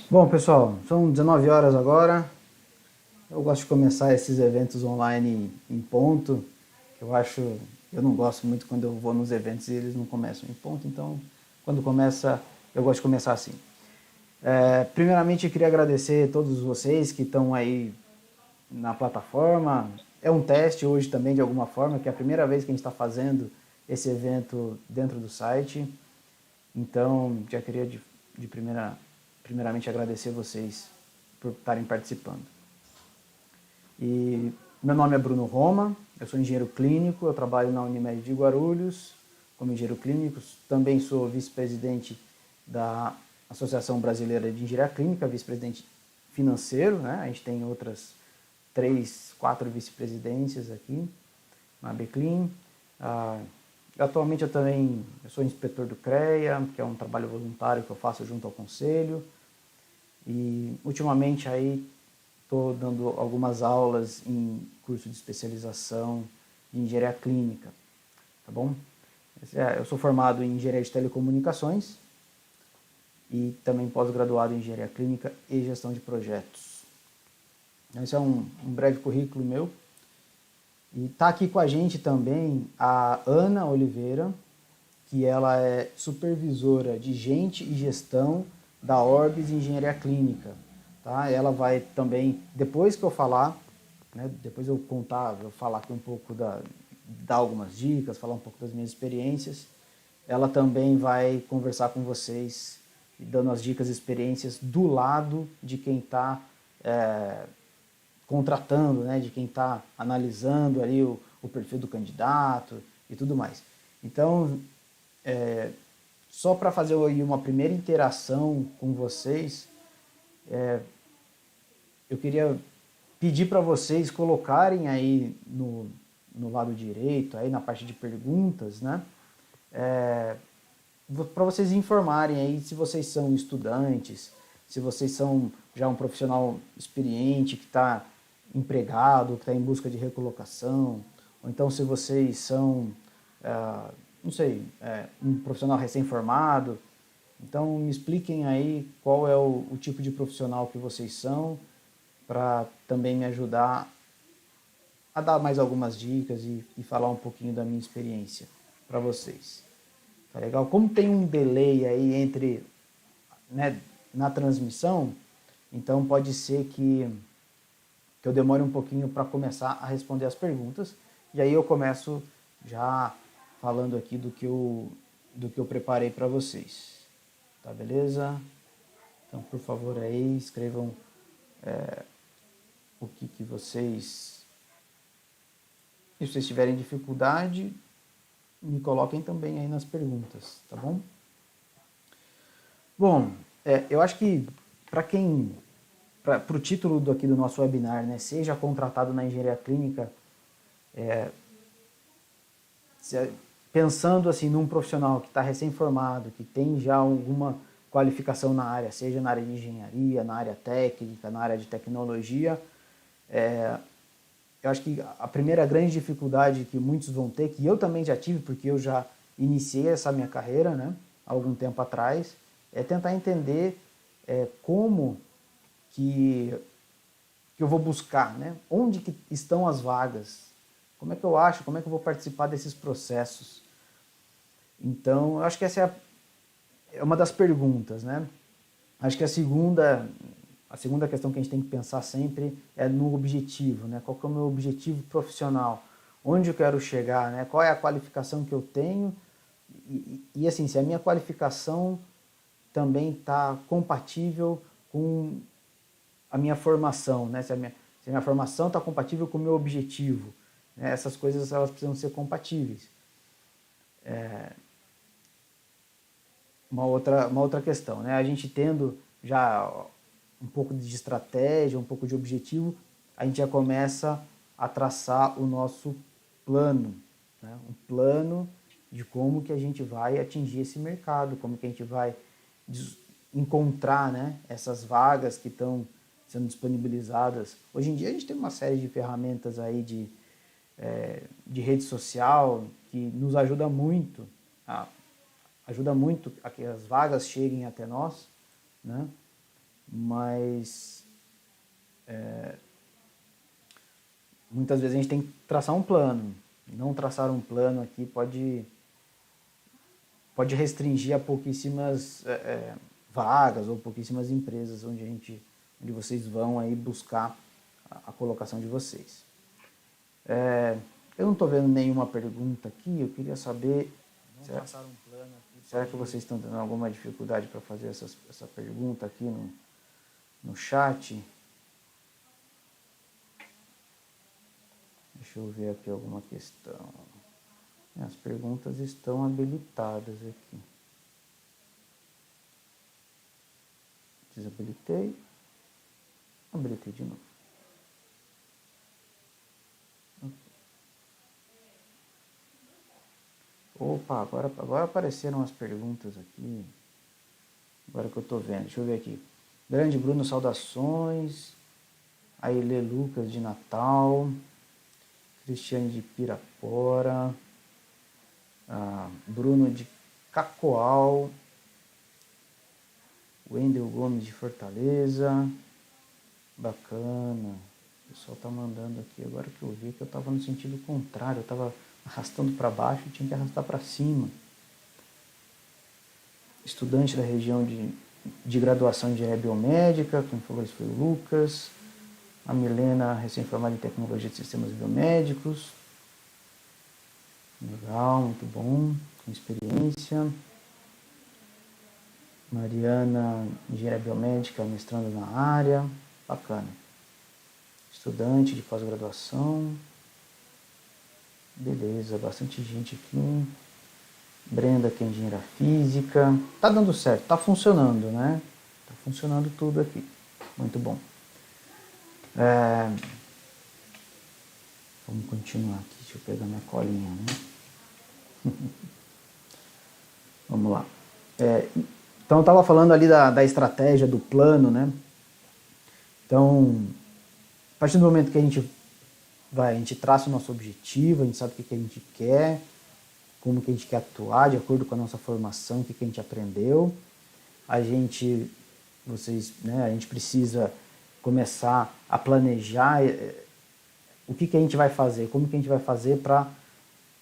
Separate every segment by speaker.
Speaker 1: Bom, pessoal, são 19 horas agora. Eu gosto de começar esses eventos online em ponto. Eu não gosto muito quando eu vou nos eventos e eles não começam em ponto, então quando começa, eu gosto de começar assim. Primeiramente, eu queria agradecer a todos vocês que estão aí na plataforma. É um teste hoje também, de alguma forma, que é a primeira vez que a gente está fazendo esse evento dentro do site. Então, já queria primeiramente agradecer vocês por estarem participando. E meu nome é Bruno Roma, eu sou engenheiro clínico, eu trabalho na Unimed de Guarulhos como engenheiro clínico, também sou vice-presidente da Associação Brasileira de Engenharia Clínica, vice-presidente financeiro, né? A gente tem outras 3, 4 vice-presidências aqui na Beclean. Atualmente eu sou inspetor do CREA, que é um trabalho voluntário que eu faço junto ao conselho. E ultimamente aí estou dando algumas aulas em curso de especialização em engenharia clínica, tá bom? Eu sou formado em engenharia de telecomunicações e também pós-graduado em engenharia clínica e gestão de projetos. Esse é um breve currículo meu. E está aqui com a gente também a Ana Oliveira, que ela é supervisora de gente e gestão da Orbis Engenharia Clínica. Tá? Ela vai também, depois que eu falar, né, depois eu falar aqui um pouco, dar algumas dicas, falar um pouco das minhas experiências, ela também vai conversar com vocês, dando as dicas e experiências do lado de quem está contratando, né, de quem está analisando ali o perfil do candidato e tudo mais. Então, só para fazer aí uma primeira interação com vocês, eu queria pedir para vocês colocarem aí no lado direito, aí na parte de perguntas, né? Para vocês informarem aí se vocês são estudantes, se vocês são já um profissional experiente que está empregado, que está em busca de recolocação, ou então se vocês são, não sei, um profissional recém-formado. Então me expliquem aí qual é o tipo de profissional que vocês são, para também me ajudar a dar mais algumas dicas e falar um pouquinho da minha experiência para vocês. Tá legal? Como tem um delay aí entre, né, na transmissão, então pode ser que eu demore um pouquinho para começar a responder as perguntas, e aí eu começo já falando aqui do que eu preparei para vocês. Tá beleza? Então, por favor, aí escrevam o que vocês... Se vocês tiverem dificuldade, me coloquem também aí nas perguntas, tá bom? Bom, eu acho que para o título aqui do nosso webinar, né, seja contratado na engenharia clínica, pensando assim num profissional que está recém-formado, que tem já alguma qualificação na área, seja na área de engenharia, na área técnica, na área de tecnologia, eu acho que a primeira grande dificuldade que muitos vão ter, que eu também já tive, porque eu já iniciei essa minha carreira, né, há algum tempo atrás, é tentar entender como que eu vou buscar, né? Onde que estão as vagas? Como é que eu acho? Como é que eu vou participar desses processos? Então, eu acho que essa é uma das perguntas, né? Acho que a segunda questão que a gente tem que pensar sempre é no objetivo, né? Qual que é o meu objetivo profissional? Onde eu quero chegar, né? Qual é a qualificação que eu tenho? E assim, se a minha qualificação também está compatível com a minha formação, né? Se a minha formação está compatível com o meu objetivo, né? Essas coisas elas precisam ser compatíveis. Uma outra questão, né? A gente tendo já um pouco de estratégia, um pouco de objetivo, a gente já começa a traçar o nosso plano, né? Um plano de como que a gente vai atingir esse mercado, como que a gente vai encontrar, né, essas vagas que estão sendo disponibilizadas. Hoje em dia a gente tem uma série de ferramentas aí de rede social que nos ajuda muito a que as vagas cheguem até nós, né? mas muitas vezes a gente tem que traçar um plano. Não traçar um plano aqui pode restringir a pouquíssimas vagas ou pouquíssimas empresas onde vocês vão aí buscar a colocação de vocês. Eu não estou vendo nenhuma pergunta aqui, eu queria saber, será que vocês estão tendo alguma dificuldade para fazer essa pergunta aqui no chat? Deixa eu ver aqui alguma questão. As perguntas estão habilitadas aqui. Desabilitei. Habilitei de novo. Opa, agora apareceram as perguntas aqui. Agora que eu estou vendo. Deixa eu ver aqui. Grande Bruno, saudações. Ailê Lucas de Natal. Cristiane de Pirapora. Bruno de Cacoal. Wendel Gomes de Fortaleza. Bacana. O pessoal tá mandando aqui. Agora que eu vi que eu estava no sentido contrário. Eu estava arrastando para baixo e tinha que arrastar para cima. Estudante da região de graduação em engenharia biomédica. Quem falou isso foi o Lucas. A Milena, recém-formada em tecnologia de sistemas biomédicos. Legal, muito bom. Com experiência. Mariana, engenharia biomédica, mestrando na área. Bacana. Estudante de pós-graduação. Beleza, bastante gente aqui. Brenda, que é engenheira física. Tá dando certo, tá funcionando, né? Tá funcionando tudo aqui. Muito bom. Vamos continuar aqui. Deixa eu pegar minha colinha, né? Vamos lá. Então eu estava falando ali da estratégia, do plano, né? Então, a partir do momento que a gente traça o nosso objetivo, a gente sabe o que a gente quer, como que a gente quer atuar, de acordo com a nossa formação, o que a gente aprendeu. A gente precisa começar a planejar o que a gente vai fazer, como que a gente vai fazer para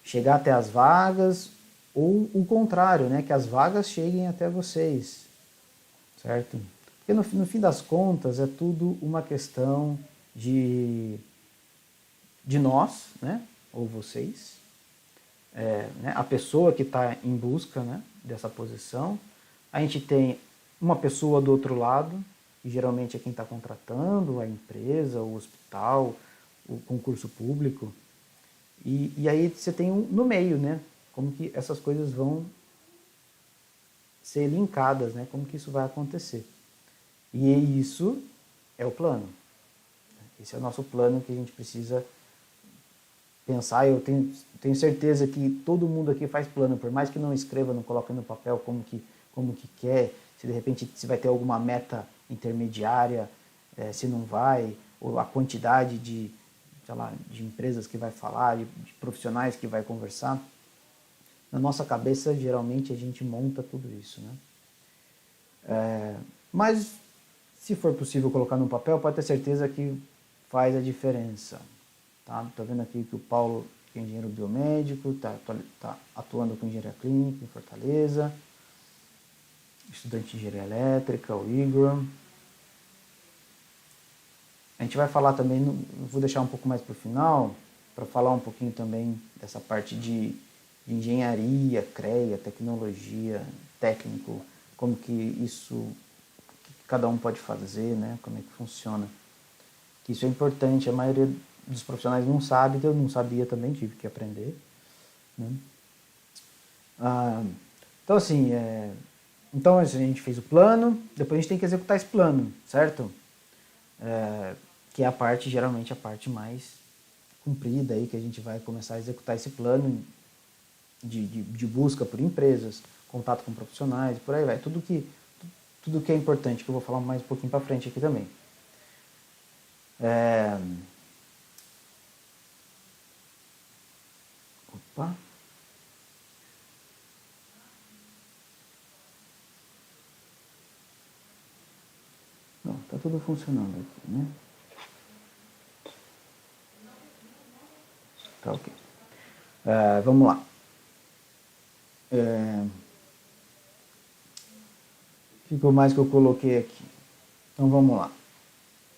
Speaker 1: chegar até as vagas, ou o contrário, né, que as vagas cheguem até vocês, certo? Porque no fim das contas é tudo uma questão de nós, né, ou vocês, né, a pessoa que está em busca, né, dessa posição. A gente tem uma pessoa do outro lado, que geralmente é quem está contratando, a empresa, o hospital, o concurso público. E aí você tem no meio, né, como que essas coisas vão ser linkadas, né, como que isso vai acontecer. E isso é o plano. Esse é o nosso plano que a gente precisa pensar. Eu tenho certeza que todo mundo aqui faz plano, por mais que não escreva, não coloque no papel como que quer, se de repente se vai ter alguma meta intermediária, se não vai, ou a quantidade de empresas que vai falar, de profissionais que vai conversar. Na nossa cabeça, geralmente, a gente monta tudo isso, né? Mas, se for possível colocar no papel, pode ter certeza que faz a diferença. Tá? Tô vendo aqui que o Paulo, que é engenheiro biomédico, está atuando com engenharia clínica em Fortaleza. Estudante de engenharia elétrica, o Igor. A gente vai falar também, vou deixar um pouco mais para o final, para falar um pouquinho também dessa parte de engenharia, CREA, tecnologia, técnico, como que isso, que cada um pode fazer, né? Como é que funciona. Que isso é importante, a maioria dos profissionais não sabe, eu não sabia também, tive que aprender, né? Então assim, então a gente fez o plano, depois a gente tem que executar esse plano, certo? Que é geralmente a parte mais comprida aí, que a gente vai começar a executar esse plano de busca por empresas, contato com profissionais, por aí vai. Tudo que é importante, que eu vou falar mais um pouquinho para frente aqui também. Opa! tá tudo funcionando aqui, né? Tá ok. Vamos lá. O que mais que eu coloquei aqui? Então vamos lá.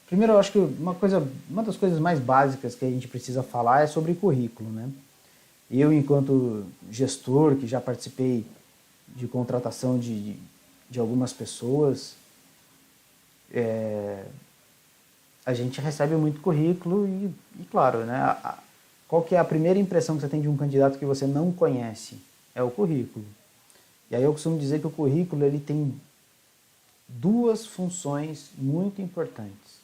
Speaker 1: Primeiro, eu acho que uma das coisas mais básicas que a gente precisa falar é sobre currículo, né? Eu, enquanto gestor, que já participei de contratação de algumas pessoas, a gente recebe muito currículo e claro, né? Qual que é a primeira impressão que você tem de um candidato que você não conhece? É o currículo. E aí eu costumo dizer que o currículo ele tem duas funções muito importantes,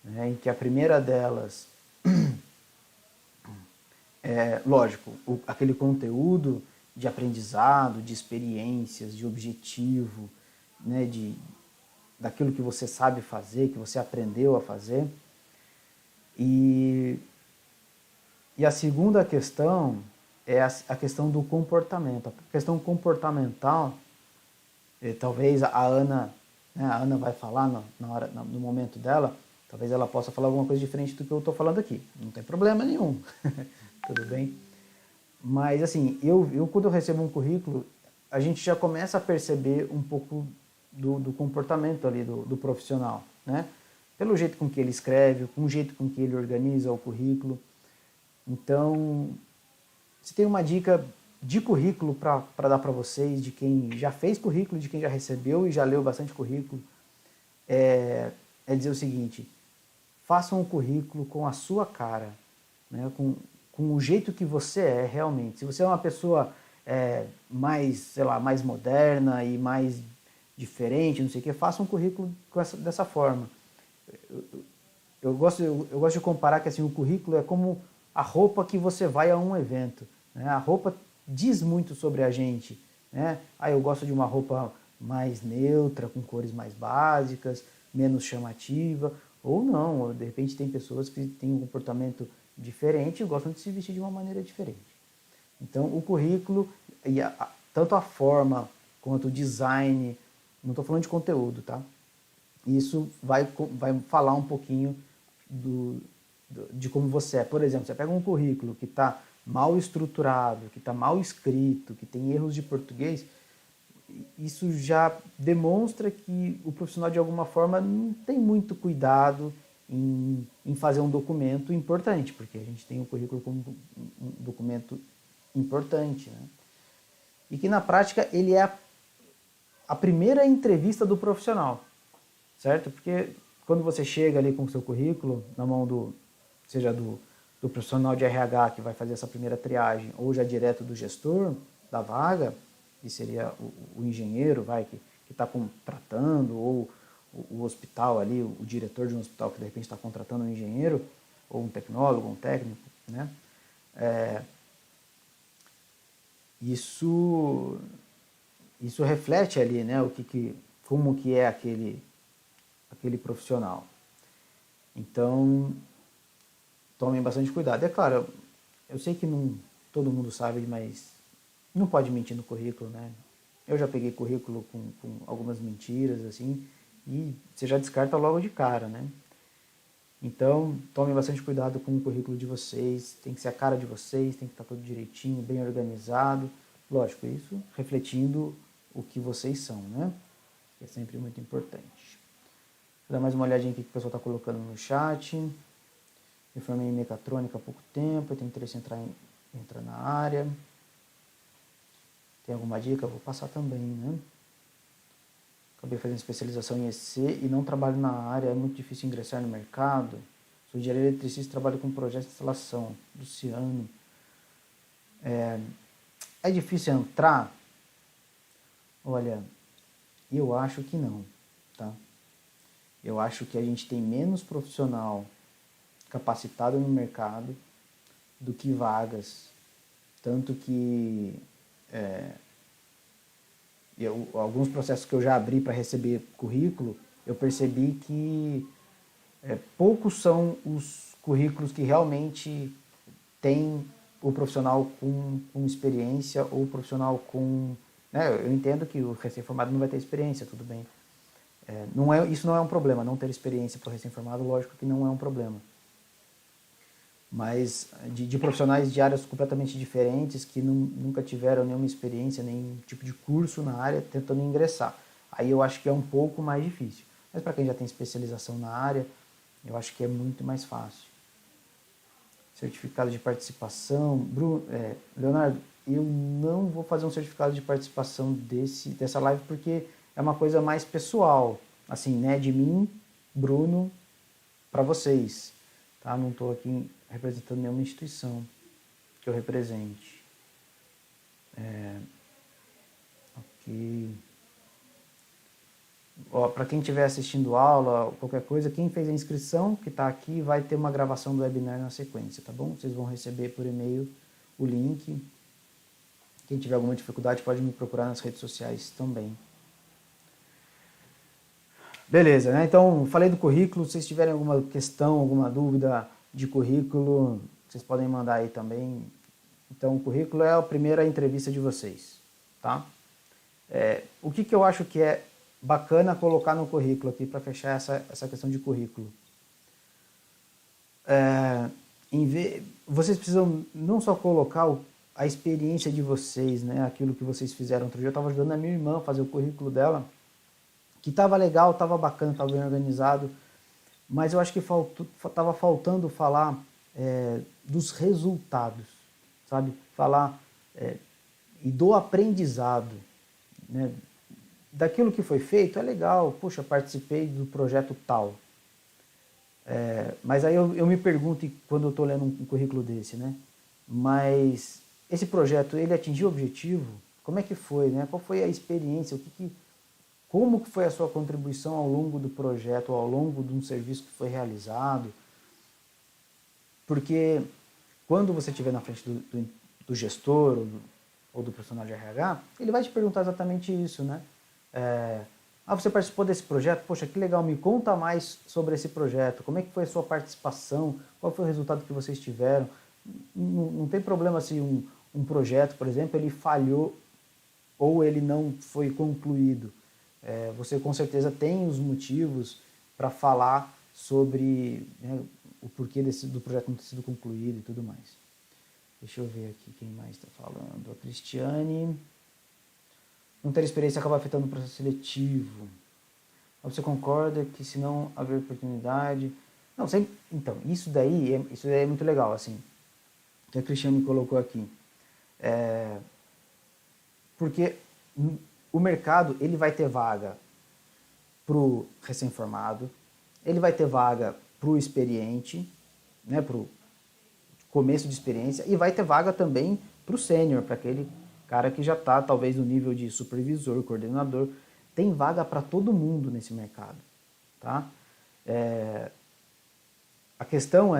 Speaker 1: né? Em que a primeira delas é, lógico, aquele conteúdo de aprendizado, de experiências, de objetivo, né? Daquilo que você sabe fazer, que você aprendeu a fazer. E a segunda questão é a questão do comportamento. A questão comportamental, talvez a Ana, né, a Ana vai falar no momento dela, talvez ela possa falar alguma coisa diferente do que eu estou falando aqui. Não tem problema nenhum, tudo bem? Mas assim, eu quando eu recebo um currículo, a gente já começa a perceber um pouco do comportamento ali do profissional, né? Pelo jeito com que ele escreve, com o jeito com que ele organiza o currículo. Então, se tem uma dica de currículo para dar para vocês, de quem já fez currículo, de quem já recebeu e já leu bastante currículo, é dizer o seguinte: façam um currículo com a sua cara, né? Com o jeito que você é realmente. Se você é uma pessoa mais, sei lá, mais moderna e mais diferente, não sei o que, faça um currículo dessa forma. Eu gosto de comparar que assim, o currículo é como a roupa que você vai a um evento, né? A roupa diz muito sobre a gente, né? Eu gosto de uma roupa mais neutra, com cores mais básicas, menos chamativa, ou não, ou de repente tem pessoas que têm um comportamento diferente e gostam de se vestir de uma maneira diferente. Então o currículo, tanto a forma quanto o design, não estou falando de conteúdo, tá? Isso vai falar um pouquinho de como você é. Por exemplo, você pega um currículo que está mal estruturado, que está mal escrito, que tem erros de português, isso já demonstra que o profissional de alguma forma não tem muito cuidado em fazer um documento importante, porque a gente tem o currículo como um documento importante, né? E que na prática ele é a primeira entrevista do profissional, certo? Porque quando você chega ali com o seu currículo na mão seja do profissional de RH que vai fazer essa primeira triagem, ou já direto do gestor da vaga, que seria o engenheiro que está contratando, ou o hospital ali, o diretor de um hospital que de repente está contratando um engenheiro, ou um tecnólogo, um técnico, né? Isso reflete ali, né, como que é aquele profissional. Então, tomem bastante cuidado. É claro, eu sei que não todo mundo sabe, mas não pode mentir no currículo, né? Eu já peguei currículo com algumas mentiras, assim, e você já descarta logo de cara, né? Então, tomem bastante cuidado com o currículo de vocês, tem que ser a cara de vocês, tem que estar tudo direitinho, bem organizado. Lógico, isso refletindo o que vocês são, né? Que é sempre muito importante. Vou dar mais uma olhadinha aqui que o pessoal está colocando no chat. Me formei em mecatrônica há pouco tempo, eu tenho interesse em entrar na área. Tem alguma dica? Eu vou passar também, né? Acabei fazendo especialização em EC e não trabalho na área, é muito difícil ingressar no mercado. Sou engenheiro eletricista e trabalho com projetos de instalação. Luciano. É difícil entrar? Olha, eu acho que não, tá? Eu acho que a gente tem menos profissional capacitado no mercado do que vagas. Tanto que alguns processos que eu já abri para receber currículo, eu percebi que poucos são os currículos que realmente têm o profissional com experiência ou o profissional com... Né, eu entendo que o recém-formado não vai ter experiência, tudo bem. Isso não é um problema, não ter experiência para o recém-formado, lógico que não é um problema. Mas de profissionais de áreas completamente diferentes, que nunca tiveram nenhuma experiência, nenhum tipo de curso na área, tentando ingressar. Aí eu acho que é um pouco mais difícil. Mas para quem já tem especialização na área, eu acho que é muito mais fácil. Certificado de participação. Leonardo, eu não vou fazer um certificado de participação dessa live porque é uma coisa mais pessoal, assim, né, de mim, Bruno, para vocês. Tá? Não estou aqui representando nenhuma instituição que eu represente. Ok. Para quem estiver assistindo aula, qualquer coisa, quem fez a inscrição, que está aqui, vai ter uma gravação do webinar na sequência, tá bom? Vocês vão receber por e-mail o link. Quem tiver alguma dificuldade pode me procurar nas redes sociais também. Beleza, né? Então, falei do currículo. Se vocês tiverem alguma questão, alguma dúvida de currículo, vocês podem mandar aí também. Então, o currículo é a primeira entrevista de vocês, tá? O que eu acho que é bacana colocar no currículo aqui para fechar essa questão de currículo? Vocês precisam não só colocar a experiência de vocês, né? Aquilo que vocês fizeram. Outro dia eu estava ajudando a minha irmã a fazer o currículo dela, que estava legal, estava bacana, estava bem organizado, mas eu acho que estava faltando falar dos resultados, sabe? Falar e do aprendizado, né? Daquilo que foi feito é legal, poxa, participei do projeto tal. Mas aí eu me pergunto, quando eu estou lendo um currículo desse, né? Mas esse projeto, ele atingiu o objetivo? Como é que foi, né? Qual foi a experiência? Como que foi a sua contribuição ao longo do projeto, ao longo de um serviço que foi realizado? Porque quando você estiver na frente do gestor ou do profissional de RH, ele vai te perguntar exatamente isso, né? Você participou desse projeto? Poxa, que legal, me conta mais sobre esse projeto. Como é que foi a sua participação? Qual foi o resultado que vocês tiveram? Não tem problema se um projeto, por exemplo, ele falhou ou ele não foi concluído. Você com certeza tem os motivos para falar sobre, né, o porquê do projeto não ter sido concluído e tudo mais. Deixa eu ver aqui quem mais está falando. A Cristiane. Não ter experiência acaba afetando o processo seletivo. Você concorda que se não haver oportunidade... Não, então, isso daí é muito legal, assim, que a Cristiane colocou aqui. Porque o mercado, ele vai ter vaga para o recém-formado, ele vai ter vaga para o experiente, né, para o começo de experiência, e vai ter vaga também para o sênior, para aquele cara que já está talvez no nível de supervisor, coordenador. Tem vaga para todo mundo nesse mercado, tá? A questão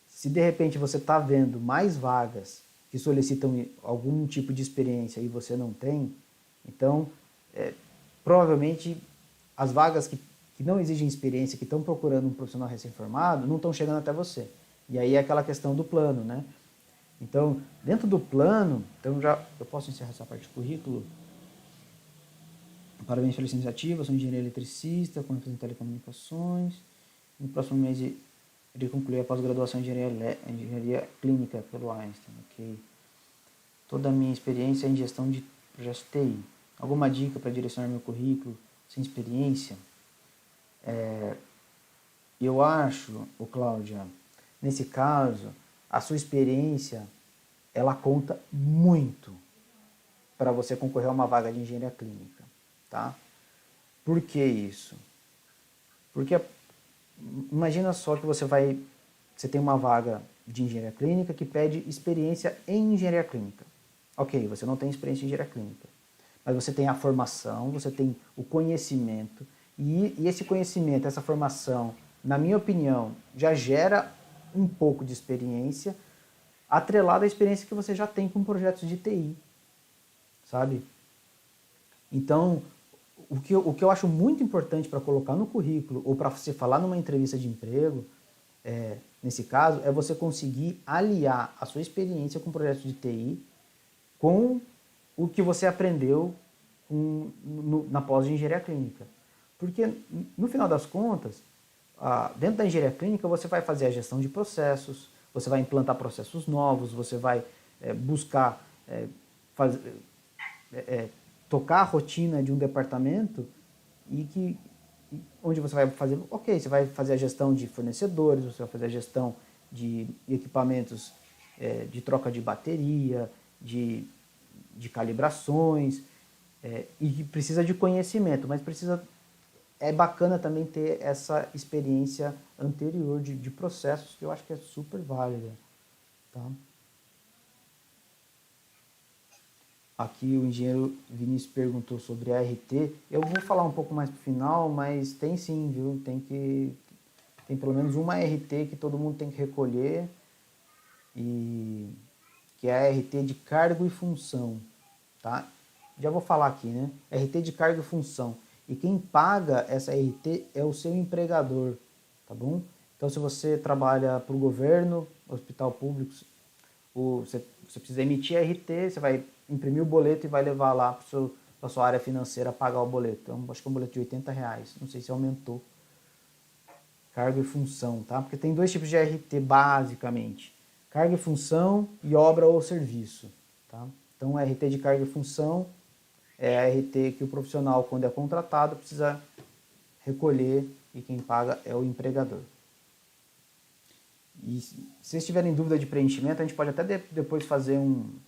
Speaker 1: se de repente você está vendo mais vagas que solicitam algum tipo de experiência e você não tem, então provavelmente as vagas que não exigem experiência, que estão procurando um profissional recém-formado, não estão chegando até você. E aí é aquela questão do plano, né? Então, dentro do plano, eu posso encerrar essa parte do currículo. Parabéns pela iniciativa, sou engenheiro eletricista, com ênfase em telecomunicações. No próximo mês irei concluir a pós-graduação em engenharia clínica pelo Einstein. Okay. Toda a minha experiência é em gestão de projetos TI. Alguma dica para direcionar meu currículo sem experiência? Eu acho, Cláudia, nesse caso, a sua experiência, ela conta muito para você concorrer a uma vaga de engenharia clínica, tá? Por que isso? Porque imagina só que você tem uma vaga de engenharia clínica que pede experiência em engenharia clínica. Ok, você não tem experiência em engenharia clínica, mas você tem a formação, você tem o conhecimento, e esse conhecimento, essa formação, na minha opinião, já gera um pouco de experiência atrelada à experiência que você já tem com projetos de TI, sabe? Então, o que eu acho muito importante para colocar no currículo ou para você falar numa entrevista de emprego, nesse caso, é você conseguir aliar a sua experiência com projetos de TI com o que você aprendeu na pós de engenharia clínica. Porque, no final das contas, dentro da engenharia clínica, você vai fazer a gestão de processos, você vai implantar processos novos, você vai buscar tocar a rotina de um departamento onde você vai fazer, você vai fazer a gestão de fornecedores, você vai fazer a gestão de equipamentos de troca de bateria, de calibrações, e que precisa de conhecimento, mas é bacana também ter essa experiência anterior de processos, que eu acho que é super válida. Tá? Aqui o engenheiro Vinícius perguntou sobre a RT. Eu vou falar um pouco mais pro final, mas tem sim, viu? Tem pelo menos uma RT que todo mundo tem que recolher, que é a RT de cargo e função. Tá? Já vou falar aqui, né? RT de cargo e função. E quem paga essa RT é o seu empregador, tá bom? Então, se você trabalha para o governo, hospital público, você precisa emitir RT, você vai imprimir o boleto e vai levar lá para a sua área financeira pagar o boleto. Então, acho que é um boleto de R$80, não sei se aumentou. Cargo e função, tá? Porque tem dois tipos de RT, basicamente. Cargo e função e obra ou serviço, tá? Então, o RT de cargo e função é a RT que o profissional, quando é contratado, precisa recolher e quem paga é o empregador. E se vocês tiverem dúvida de preenchimento, a gente pode até depois posso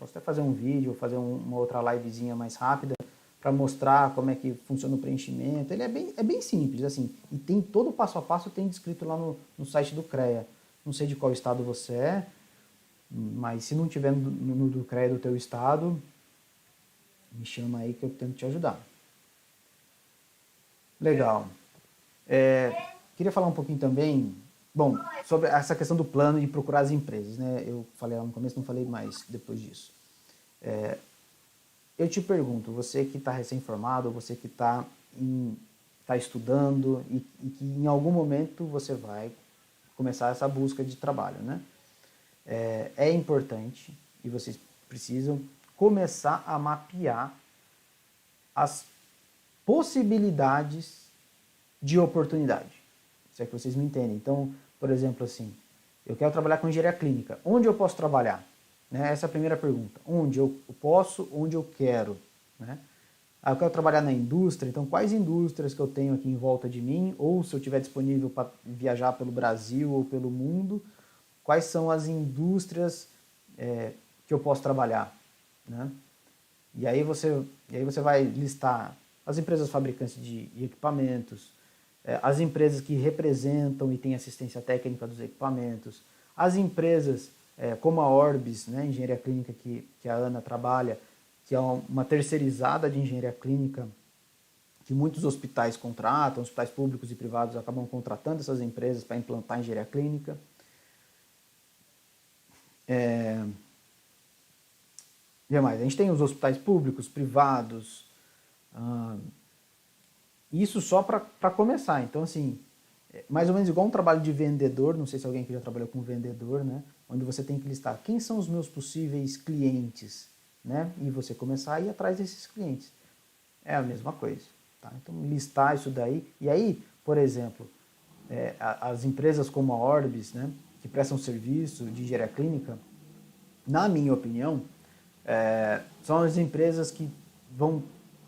Speaker 1: até fazer um vídeo, fazer uma outra livezinha mais rápida para mostrar como é que funciona o preenchimento. Ele é bem simples, assim, e tem todo o passo a passo, tem descrito lá no site do CREA. Não sei de qual estado você é, mas se não tiver no do CREA do teu estado, me chama aí que eu tento te ajudar. Legal. Queria falar um pouquinho também, bom, sobre essa questão do plano de procurar as empresas, né? Eu falei lá no começo, não falei mais depois disso. Eu te pergunto, você que está recém-formado, você que está estudando e que em algum momento você vai começar essa busca de trabalho, né? É importante e vocês precisam começar a mapear as possibilidades de oportunidade. Se é que vocês me entendem. Então, por exemplo, assim, eu quero trabalhar com engenharia clínica. Onde eu posso trabalhar? Né? Essa é a primeira pergunta. Onde eu posso, onde eu quero? Né? Eu quero trabalhar na indústria, então quais indústrias que eu tenho aqui em volta de mim, ou se eu estiver disponível para viajar pelo Brasil ou pelo mundo, quais são as indústrias que eu posso trabalhar? Né? E aí você vai listar as empresas fabricantes de equipamentos, as empresas que representam e têm assistência técnica dos equipamentos, as empresas como a Orbis, né, engenharia clínica que a Ana trabalha, que é uma terceirizada de engenharia clínica que muitos hospitais contratam, hospitais públicos e privados acabam contratando essas empresas para implantar engenharia clínica. E mais, a gente tem os hospitais públicos, privados, isso só para começar. Então, assim, mais ou menos igual um trabalho de vendedor, não sei se alguém aqui já trabalhou com vendedor, né? Onde você tem que listar quem são os meus possíveis clientes, né? E você começar a ir atrás desses clientes. É a mesma coisa, tá? Então, listar isso daí. E aí, por exemplo, as empresas como a Orbis, né? Que prestam serviço de engenharia clínica, na minha opinião, são as empresas que vão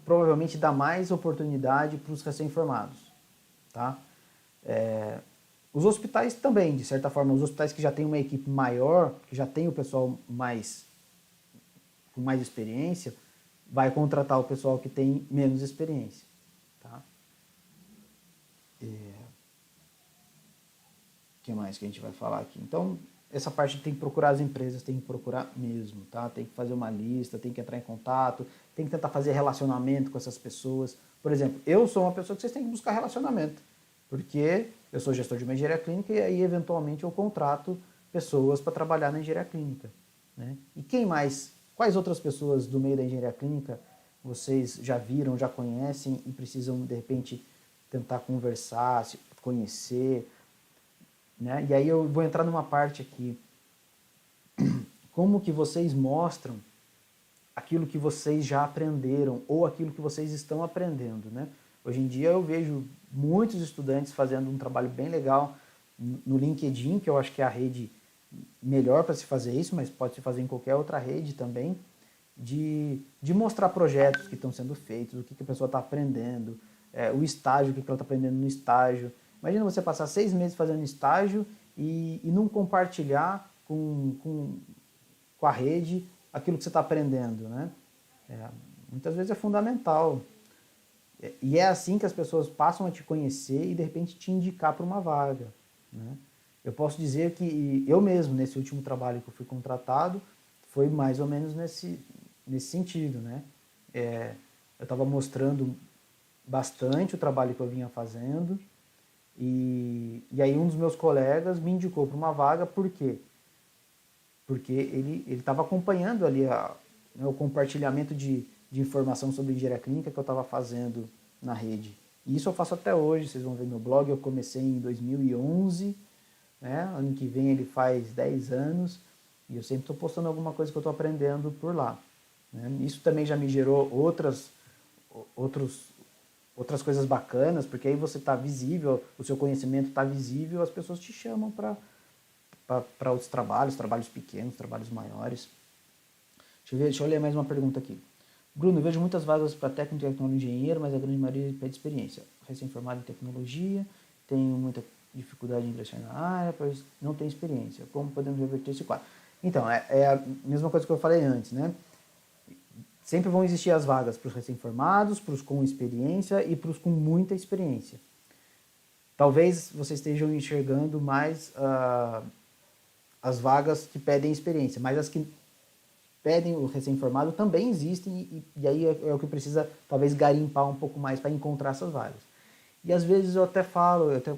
Speaker 1: provavelmente dar mais oportunidade para os recém-formados. Tá? Os hospitais também, de certa forma, os hospitais que já têm uma equipe maior, que já tem o pessoal com mais experiência, vai contratar o pessoal que tem menos experiência. Tá? O que mais que a gente vai falar aqui? Então, essa parte tem que procurar as empresas, tem que procurar mesmo, tá? Tem que fazer uma lista, tem que entrar em contato, tem que tentar fazer relacionamento com essas pessoas. Por exemplo, eu sou uma pessoa que vocês têm que buscar relacionamento, porque eu sou gestor de uma engenharia clínica e aí, eventualmente, eu contrato pessoas para trabalhar na engenharia clínica. Né? E quem mais? Quais outras pessoas do meio da engenharia clínica vocês já viram, já conhecem e precisam, de repente, tentar conversar, se conhecer? Né? E aí eu vou entrar numa parte aqui, como que vocês mostram aquilo que vocês já aprenderam ou aquilo que vocês estão aprendendo, né? Hoje em dia eu vejo muitos estudantes fazendo um trabalho bem legal no LinkedIn, que eu acho que é a rede melhor para se fazer isso, mas pode se fazer em qualquer outra rede também, de mostrar projetos que estão sendo feitos, o que a pessoa está aprendendo, o estágio, o que ela está aprendendo no estágio. Imagina você passar 6 meses fazendo estágio e não compartilhar com a rede aquilo que você está aprendendo, né? Muitas vezes é fundamental. E é assim que as pessoas passam a te conhecer e de repente te indicar para uma vaga, né? Eu posso dizer que eu mesmo, nesse último trabalho que eu fui contratado, foi mais ou menos nesse sentido, né? Eu estava mostrando bastante o trabalho que eu vinha fazendo e aí um dos meus colegas me indicou para uma vaga, por quê? Porque ele estava acompanhando ali o compartilhamento de informação sobre engenharia clínica que eu estava fazendo na rede. E isso eu faço até hoje, vocês vão ver no blog, eu comecei em 2011, né? Ano que vem ele faz 10 anos, e eu sempre estou postando alguma coisa que eu estou aprendendo por lá, né? Isso também já me gerou outras coisas bacanas, porque aí você está visível, o seu conhecimento está visível, as pessoas te chamam para outros trabalhos pequenos, trabalhos maiores. Deixa eu ler mais uma pergunta aqui. Bruno, eu vejo muitas vagas para técnico, tecnólogo e engenheiro, mas a grande maioria pede experiência. Recém-formado em tecnologia, tenho muita dificuldade em ingressar na área, pois não tenho experiência. Como podemos reverter esse quadro? Então, é a mesma coisa que eu falei antes, né? Sempre vão existir as vagas para os recém-formados, para os com experiência e para os com muita experiência. Talvez vocês estejam enxergando mais as vagas que pedem experiência, mas as que pedem o recém-formado também existem e aí é o que precisa talvez garimpar um pouco mais para encontrar essas vagas. E às vezes eu até falo, eu até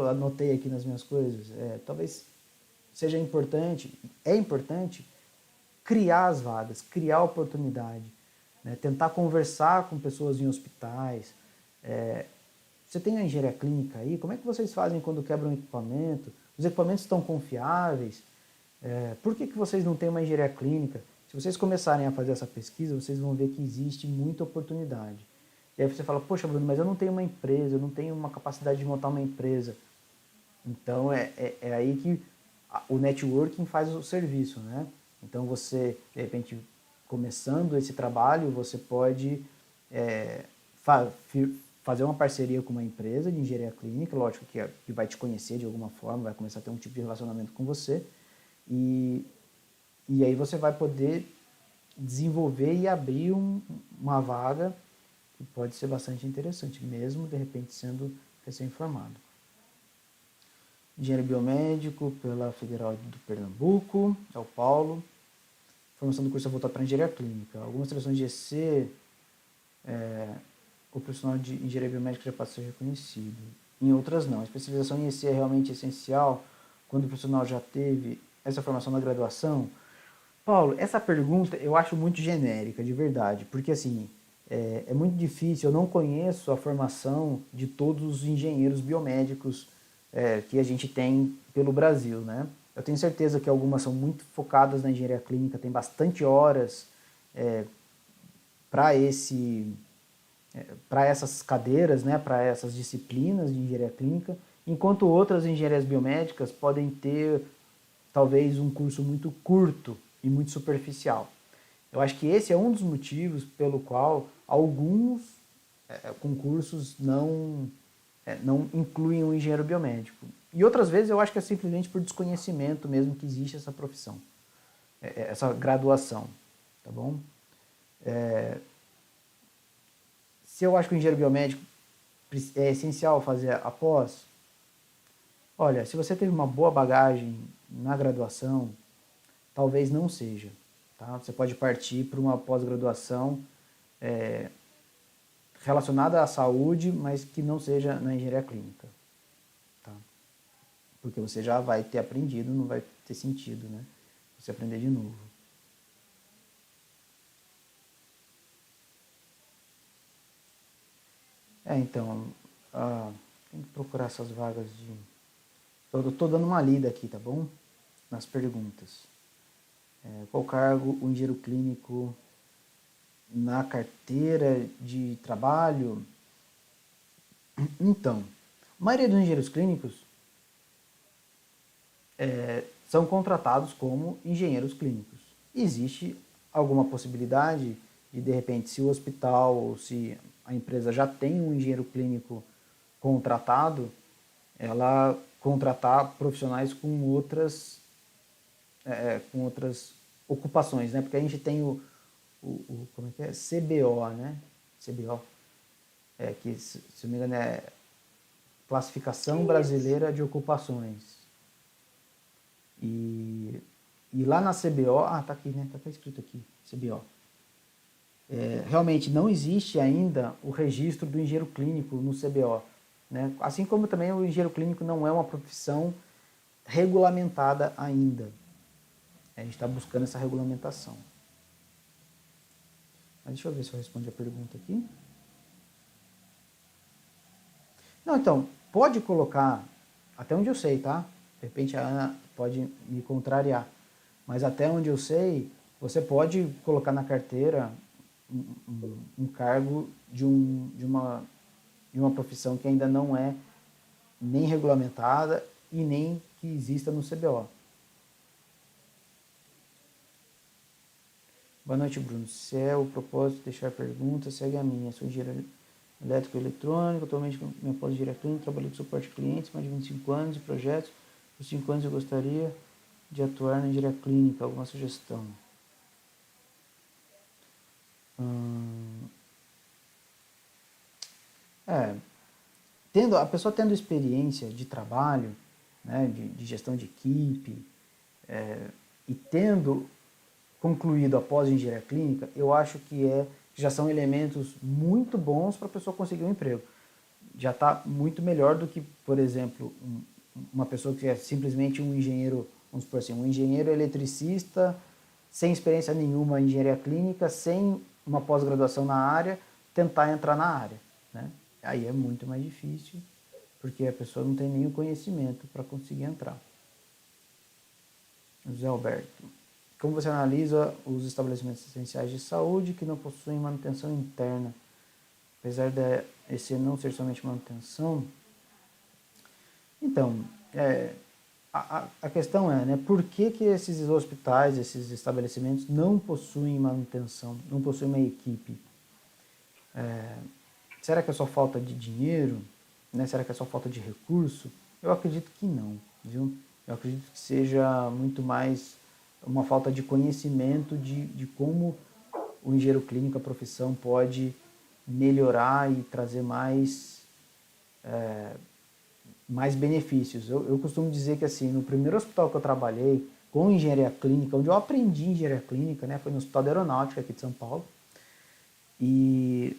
Speaker 1: anotei aqui nas minhas coisas, talvez seja importante, é importante criar as vagas, criar a oportunidade, né? Tentar conversar com pessoas em hospitais. Você tem a engenharia clínica aí, como é que vocês fazem quando quebram um equipamento? Os equipamentos estão confiáveis? Por que vocês não têm uma engenharia clínica? Se vocês começarem a fazer essa pesquisa, vocês vão ver que existe muita oportunidade. E aí você fala, poxa Bruno, mas eu não tenho uma empresa, eu não tenho uma capacidade de montar uma empresa. Então é aí que o networking faz o serviço, né? Então você, de repente, começando esse trabalho, você pode fazer uma parceria com uma empresa de engenharia clínica, lógico que vai te conhecer de alguma forma, vai começar a ter um tipo de relacionamento com você, e aí você vai poder desenvolver e abrir uma vaga que pode ser bastante interessante, mesmo de repente sendo recém-formado. Engenheiro biomédico pela Federal do Pernambuco, é o Paulo. Formação do curso é voltada para engenharia clínica. Algumas seleções de EC, o profissional de engenharia biomédica já passa a ser reconhecido. Em outras não. A especialização em EC é realmente essencial quando o profissional já teve essa formação na graduação? Paulo, essa pergunta eu acho muito genérica, de verdade, porque assim, é muito difícil, eu não conheço a formação de todos os engenheiros biomédicos que a gente tem pelo Brasil, né? Eu tenho certeza que algumas são muito focadas na engenharia clínica, tem bastante horas para essas cadeiras, né, para essas disciplinas de engenharia clínica, enquanto outras engenharias biomédicas podem ter talvez um curso muito curto e muito superficial. Eu acho que esse é um dos motivos pelo qual alguns concursos não incluem o engenheiro biomédico. E outras vezes eu acho que é simplesmente por desconhecimento mesmo que existe essa profissão, essa graduação, tá bom? Se eu acho que o engenheiro biomédico é essencial fazer a pós, olha, se você teve uma boa bagagem na graduação, talvez não seja. Tá? Você pode partir para uma pós-graduação relacionada à saúde, mas que não seja na engenharia clínica. Tá? Porque você já vai ter aprendido, não vai ter sentido, né? Você aprender de novo. Então, tem que procurar essas vagas de... Eu estou dando uma lida aqui, tá bom? Nas perguntas. Qual cargo o engenheiro clínico na carteira de trabalho, então, a maioria dos engenheiros clínicos são contratados como engenheiros clínicos. Existe alguma possibilidade de repente, se o hospital ou se a empresa já tem um engenheiro clínico contratado, ela contratar profissionais com outras ocupações, né? Porque a gente tem como é que é? CBO, né? CBO, que se não me engano é Classificação Brasileira de Ocupações. E lá na CBO, tá aqui, né? Tá até escrito aqui, CBO. Realmente não existe ainda o registro do engenheiro clínico no CBO. Né? Assim como também o engenheiro clínico não é uma profissão regulamentada ainda. A gente está buscando essa regulamentação. Mas deixa eu ver se eu respondo a pergunta aqui. Não, então, pode colocar, até onde eu sei, tá? De repente a Ana pode me contrariar. Mas até onde eu sei, você pode colocar na carteira um cargo de uma profissão que ainda não é nem regulamentada e nem que exista no CBO. Boa noite, Bruno. Se é o propósito de deixar perguntas, segue a minha. Sou engenheiro elétrico e eletrônico, atualmente me após engenharia clínica, trabalhei com suporte a clientes, mais de 25 anos de projetos. Por 5 anos eu gostaria de atuar na engenharia clínica. Alguma sugestão? A pessoa tendo experiência de trabalho, né, de gestão de equipe, e tendo concluído após a engenharia clínica, eu acho que já são elementos muito bons para a pessoa conseguir um emprego. Já está muito melhor do que, por exemplo, uma pessoa que é simplesmente um engenheiro, vamos supor assim, um engenheiro eletricista, sem experiência nenhuma em engenharia clínica, sem uma pós-graduação na área, tentar entrar na área. Né? Aí é muito mais difícil, porque a pessoa não tem nenhum conhecimento para conseguir entrar. José Alberto. Como você analisa os estabelecimentos essenciais de saúde que não possuem manutenção interna? Apesar desse não ser somente manutenção. Então, a questão é, né, por que esses hospitais, esses estabelecimentos não possuem manutenção, não possuem uma equipe? Será que é só falta de dinheiro? Né? Será que é só falta de recurso? Eu acredito que não, viu? Eu acredito que seja muito mais uma falta de conhecimento de como o engenheiro clínico, a profissão, pode melhorar e trazer mais benefícios. Eu costumo dizer que assim, no primeiro hospital que eu trabalhei com engenharia clínica, onde eu aprendi engenharia clínica, né, foi no Hospital da Aeronáutica aqui de São Paulo. E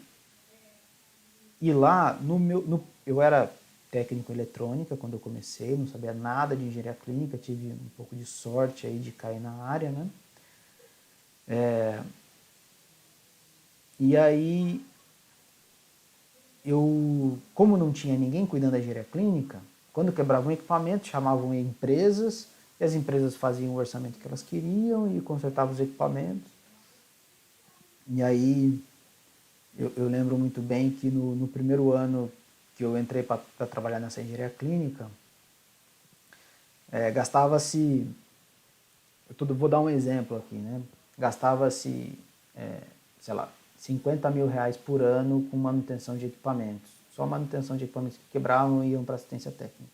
Speaker 1: lá, eu era técnico em eletrônica quando eu comecei, não sabia nada de engenharia clínica, tive um pouco de sorte aí de cair na área, né? E aí, como não tinha ninguém cuidando da engenharia clínica, quando quebrava um equipamento, chamavam empresas, e as empresas faziam o orçamento que elas queriam e consertavam os equipamentos. E aí, eu lembro muito bem que no primeiro ano que eu entrei para trabalhar nessa engenharia clínica, gastava-se, vou dar um exemplo aqui, né? Gastava-se, sei lá, 50 mil reais por ano com manutenção de equipamentos. Só manutenção de equipamentos que quebravam e iam para assistência técnica.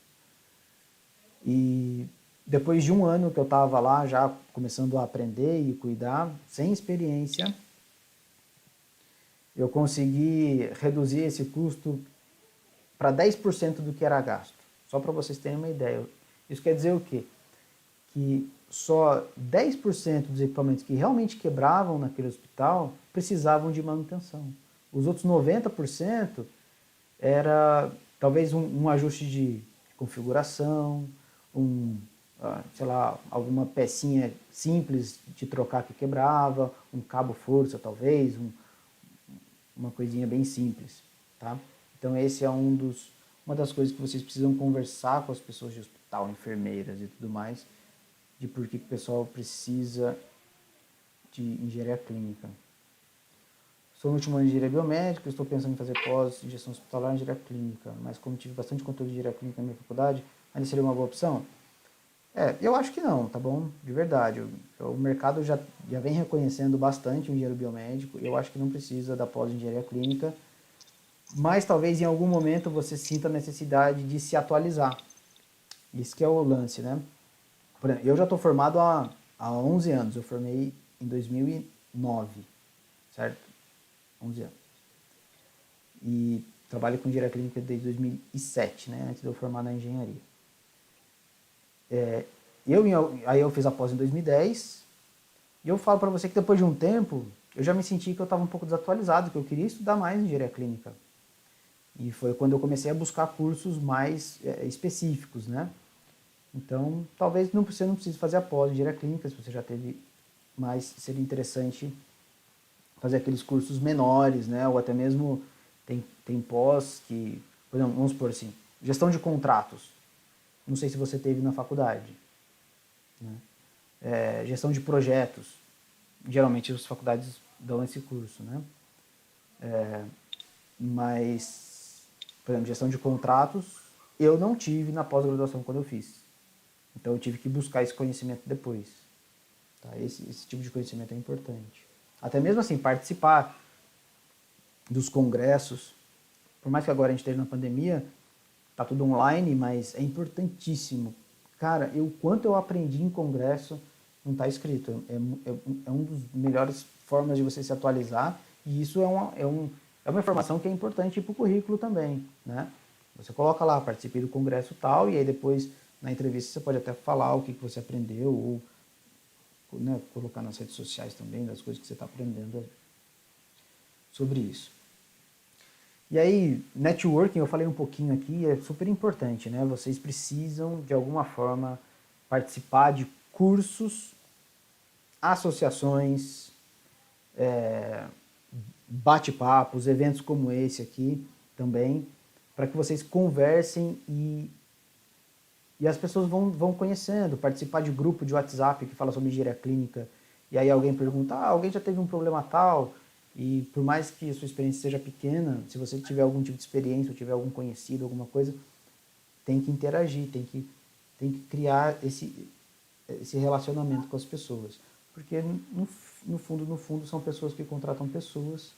Speaker 1: E depois de um ano que eu estava lá, já começando a aprender e cuidar, sem experiência, eu consegui reduzir esse custo para 10% do que era gasto. Só para vocês terem uma ideia. Isso quer dizer o quê? Que só 10% dos equipamentos que realmente quebravam naquele hospital precisavam de manutenção. Os outros 90% era talvez um ajuste de configuração, sei lá, alguma pecinha simples de trocar que quebrava, um cabo força talvez, uma coisinha bem simples, tá? Então esse é uma das coisas que vocês precisam conversar com as pessoas de hospital, enfermeiras e tudo mais, de por que o pessoal precisa de engenharia clínica. Sou no último ano de engenharia biomédica, estou pensando em fazer pós em gestão hospitalar e engenharia clínica, mas como tive bastante conteúdo de engenharia clínica na minha faculdade, ainda seria uma boa opção? Eu acho que não, tá bom? De verdade. O mercado já vem reconhecendo bastante o engenheiro biomédico. Eu acho que não precisa da pós-engenharia clínica, mas talvez em algum momento você sinta a necessidade de se atualizar. Isso que é o lance, né? Por exemplo, eu já estou formado há 11 anos. Eu formei em 2009, certo? 11 anos. E trabalho com engenharia clínica desde 2007, né? Antes de eu formar na engenharia. Aí eu fiz a pós em 2010 e eu falo para você que depois de um tempo eu já me senti que eu estava um pouco desatualizado, que eu queria estudar mais engenharia clínica. E foi quando eu comecei a buscar cursos mais específicos, né? Então, talvez você não precise fazer a pós em engenharia clínica, se você já teve, mas seria interessante fazer aqueles cursos menores, né? Ou até mesmo tem pós que, por exemplo, vamos supor assim, gestão de contratos. Não sei se você teve na faculdade. Né? Gestão de projetos. Geralmente as faculdades dão esse curso, né? Mas, por exemplo, gestão de contratos, eu não tive na pós-graduação quando eu fiz. Então eu tive que buscar esse conhecimento depois. Tá? Esse tipo de conhecimento é importante. Até mesmo assim, participar dos congressos, por mais que agora a gente esteja na pandemia, tá tudo online, mas é importantíssimo. Cara, o quanto eu aprendi em congresso não está escrito. É um dos melhores formas de você se atualizar e isso é uma informação que é importante para o currículo também, né? Você coloca lá, participei do congresso tal, e aí depois na entrevista você pode até falar o que você aprendeu ou, né, colocar nas redes sociais também das coisas que você está aprendendo sobre isso. E aí, networking, eu falei um pouquinho aqui, é super importante, né? Vocês precisam, de alguma forma, participar de cursos, associações, bate-papos, eventos como esse aqui também, para que vocês conversem e as pessoas vão conhecendo, participar de grupo de WhatsApp que fala sobre engenharia clínica, e aí alguém pergunta, alguém já teve um problema tal, e por mais que a sua experiência seja pequena, se você tiver algum tipo de experiência, ou tiver algum conhecido, alguma coisa, tem que interagir, tem que criar esse relacionamento com as pessoas. Porque no fundo, são pessoas que contratam pessoas.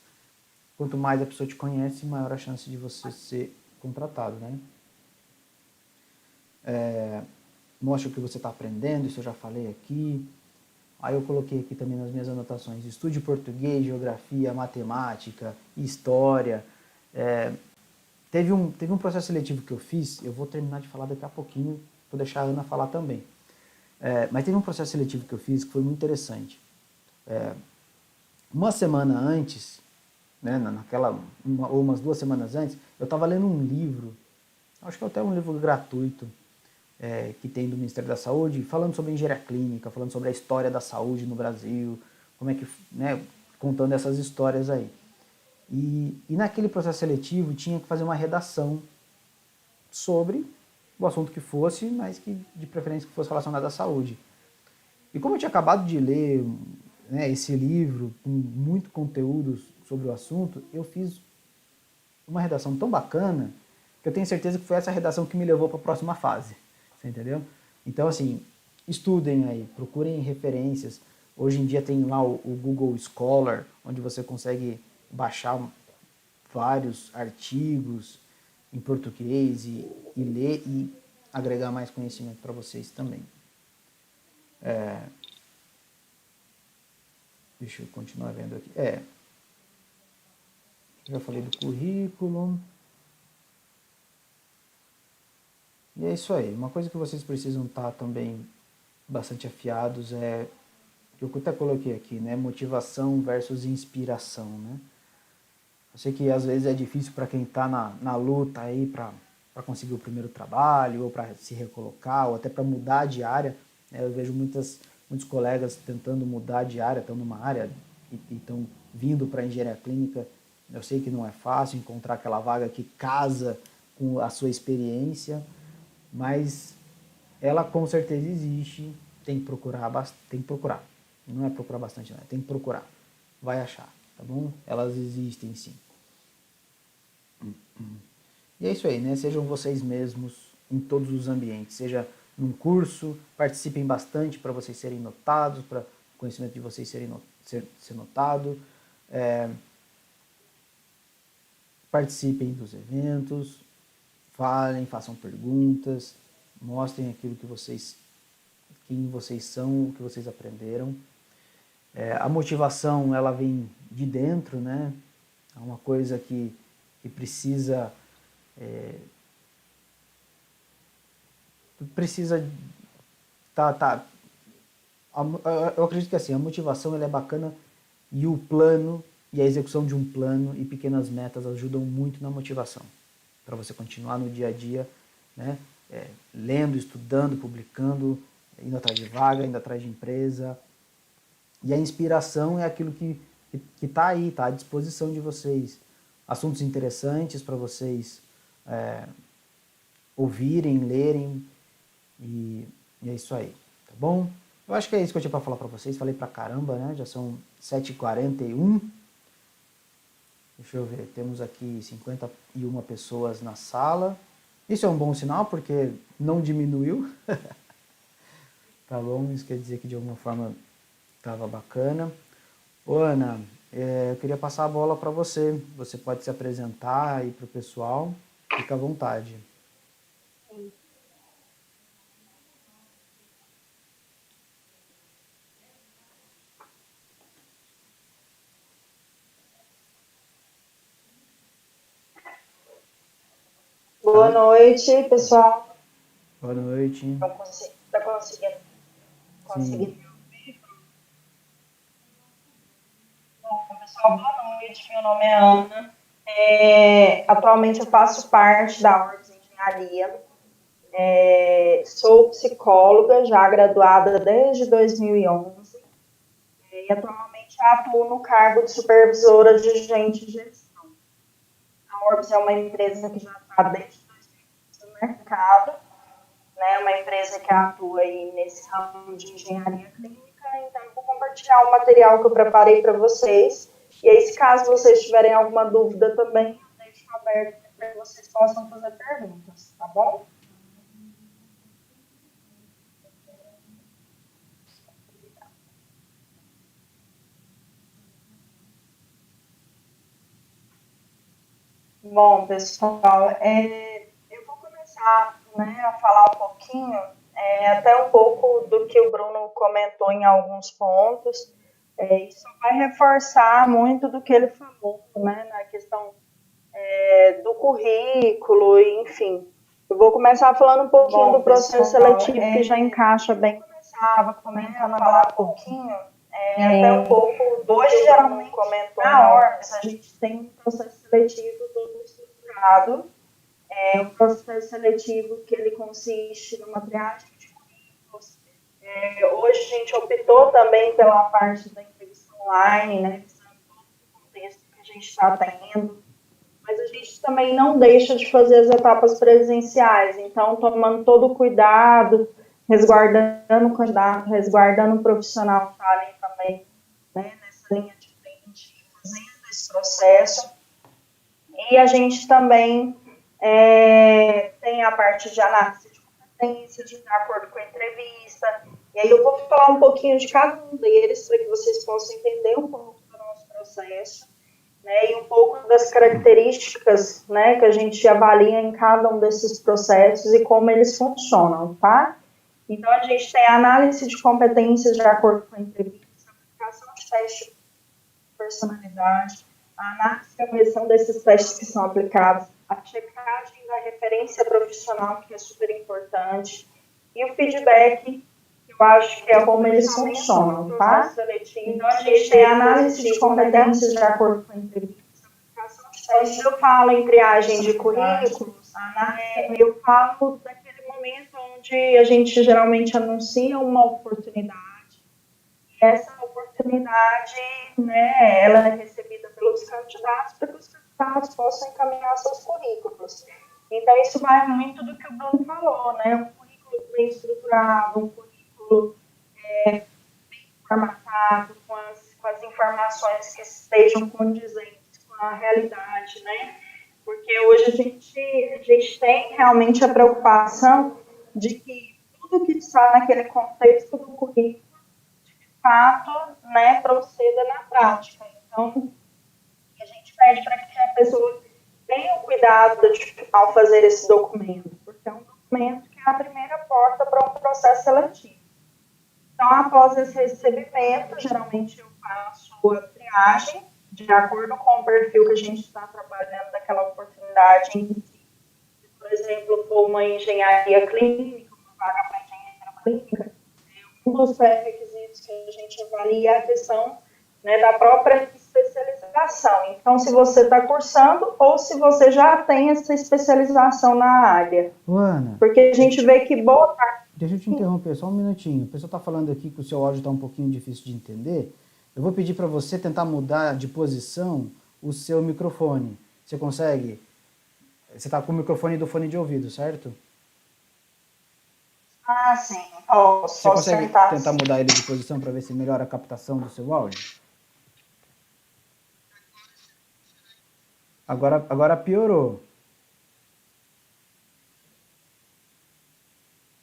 Speaker 1: Quanto mais a pessoa te conhece, maior a chance de você ser contratado, né? Mostra o que você está aprendendo, isso eu já falei aqui. Aí eu coloquei aqui também nas minhas anotações, estude português, geografia, matemática, história. Teve um processo seletivo que eu fiz, eu vou terminar de falar daqui a pouquinho, vou deixar a Ana falar também. Mas teve um processo seletivo que eu fiz que foi muito interessante. Uma semana antes, né, ou umas 2 semanas antes, eu estava lendo um livro, acho que é até um livro gratuito, que tem do Ministério da Saúde, falando sobre engenharia clínica, falando sobre a história da saúde no Brasil, como é que, né, contando essas histórias aí. E naquele processo seletivo tinha que fazer uma redação sobre o assunto que fosse, mas que de preferência que fosse relacionado à saúde. E como eu tinha acabado de ler, né, esse livro com muito conteúdo sobre o assunto, eu fiz uma redação tão bacana que eu tenho certeza que foi essa redação que me levou para a próxima fase. Você entendeu? Então, assim, estudem aí, procurem referências. Hoje em dia tem lá o Google Scholar, onde você consegue baixar vários artigos em português e ler e agregar mais conhecimento para vocês também. Deixa eu continuar vendo aqui. Já falei do currículo. E é isso aí. Uma coisa que vocês precisam estar também bastante afiados que eu até coloquei aqui, né? Motivação versus inspiração, né? Eu sei que às vezes é difícil para quem está na luta aí para conseguir o primeiro trabalho, ou para se recolocar, ou até para mudar de área. Né? Eu vejo muitos colegas tentando mudar de área, estão numa área e estão vindo para a engenharia clínica. Eu sei que não é fácil encontrar aquela vaga que casa com a sua experiência, mas ela com certeza existe, tem que procurar, tem que procurar. Não é procurar bastante, não, tem que procurar. Vai achar. tá bom? Elas existem sim. E é isso aí, né? Sejam vocês mesmos em todos os ambientes, seja num curso, participem bastante para vocês serem notados, para o conhecimento de vocês ser notado. Participem dos eventos, falem, façam perguntas, mostrem aquilo que vocês, quem vocês são, o que vocês aprenderam. A motivação, ela vem de dentro, né? É uma coisa que precisa eu acredito que assim, a motivação ela é bacana e o plano e a execução de um plano e pequenas metas ajudam muito na motivação para você continuar no dia a dia, né? Lendo, estudando, publicando, indo atrás de vaga, indo atrás de empresa. E a inspiração é aquilo que está aí, está à disposição de vocês. Assuntos interessantes para vocês ouvirem, lerem, e é isso aí, tá bom? Eu acho que é isso que eu tinha para falar para vocês, falei pra caramba, né? Já são 7h41. Deixa eu ver, temos aqui 51 pessoas na sala. Isso é um bom sinal, porque não diminuiu. Tá bom? Isso quer dizer que de alguma forma estava bacana. Ô Ana, eu queria passar a bola para você. Você pode se apresentar aí para o pessoal. Fica à vontade.
Speaker 2: Boa noite, pessoal.
Speaker 1: Boa noite.
Speaker 2: Tá conseguindo
Speaker 1: Sim.
Speaker 2: Bom, pessoal, boa noite. Meu nome é Ana. Atualmente eu faço parte da Orbis Engenharia. Sou psicóloga, já graduada desde 2011. E atualmente atuo no cargo de supervisora de gerente de gestão. A Orbis é uma empresa que já está desde 2011 no mercado, né, uma empresa que atua aí nesse ramo de engenharia clínica, então eu vou compartilhar o material que eu preparei para vocês, e aí, se caso vocês tiverem alguma dúvida também, eu deixo aberto para que vocês possam fazer perguntas, tá bom? Bom, pessoal, eu vou começar, né, a falar um pouquinho, até um pouco do que o Bruno comentou em alguns pontos. Isso vai reforçar muito do que ele falou, né, na questão do currículo, enfim. Eu vou começar falando um pouquinho do processo seletivo, que já encaixa bem. Começava comentando a falar um pouquinho, até um pouco do hoje, geralmente, comentou na Orbis, a gente tem um processo seletivo todo estruturado. Um processo seletivo que ele consiste numa triagem de currículos. Hoje a gente optou também pela parte da entrevista online, né, visando todo o contexto que a gente está tendo, mas a gente também não deixa de fazer as etapas presenciais, então tomando todo o cuidado, resguardando o candidato, resguardando o profissional que está ali também, né, nessa linha de frente, fazendo esse processo. E a gente também tem a parte de análise de competência, de acordo com a entrevista, e aí eu vou falar um pouquinho de cada um deles, para que vocês possam entender um pouco do nosso processo, né, e um pouco das características, né, que a gente avalia em cada um desses processos e como eles funcionam, tá? Então, a gente tem a análise de competências de acordo com a entrevista, a aplicação de teste de personalidade, a análise e correção desses testes que são aplicados, a checagem da referência profissional, que é super importante, e o feedback, eu acho que é como eles funcionam, tá? Então, a gente tem a análise de competências de acordo com a entrevista. Quando eu falo em triagem de currículos, eu falo daquele momento onde a gente geralmente anuncia uma oportunidade. E essa oportunidade, né, ela é recebida pelos candidatos para que os candidatos possam encaminhar seus currículos. Então, isso vai muito do que o Bruno falou, né? Um currículo bem estruturado, um currículo bem formatado, com as informações informações que estejam condizentes com a realidade, né? Porque hoje a gente tem realmente a preocupação de que tudo que está naquele contexto do currículo, de fato, né, proceda na prática. Então, a gente pede para que a pessoa tenha o cuidado ao fazer esse documento, porque é um documento que é a primeira porta para um processo seletivo. Então, após esse recebimento, geralmente eu faço a triagem de acordo com o perfil que a gente está trabalhando daquela oportunidade em si. Se, por exemplo, for uma engenharia clínica, uma vaga para engenharia clínica, um dos pré-requisitos que a gente avalia é a questão, né, da própria especialização. Então, se você está cursando ou se você já tem essa especialização na área.
Speaker 1: Ana,
Speaker 2: porque a gente vê que boa parte...
Speaker 1: Deixa eu te interromper só um minutinho. O pessoal está falando aqui que o seu áudio está um pouquinho difícil de entender. Eu vou pedir para você tentar mudar de posição o seu microfone. Você consegue? Você está com o microfone do fone de ouvido, certo?
Speaker 2: Ah, sim. Posso
Speaker 1: consegue
Speaker 2: sentar,
Speaker 1: tentar
Speaker 2: sim.
Speaker 1: mudar ele de posição para ver se melhora a captação do seu áudio? Agora piorou.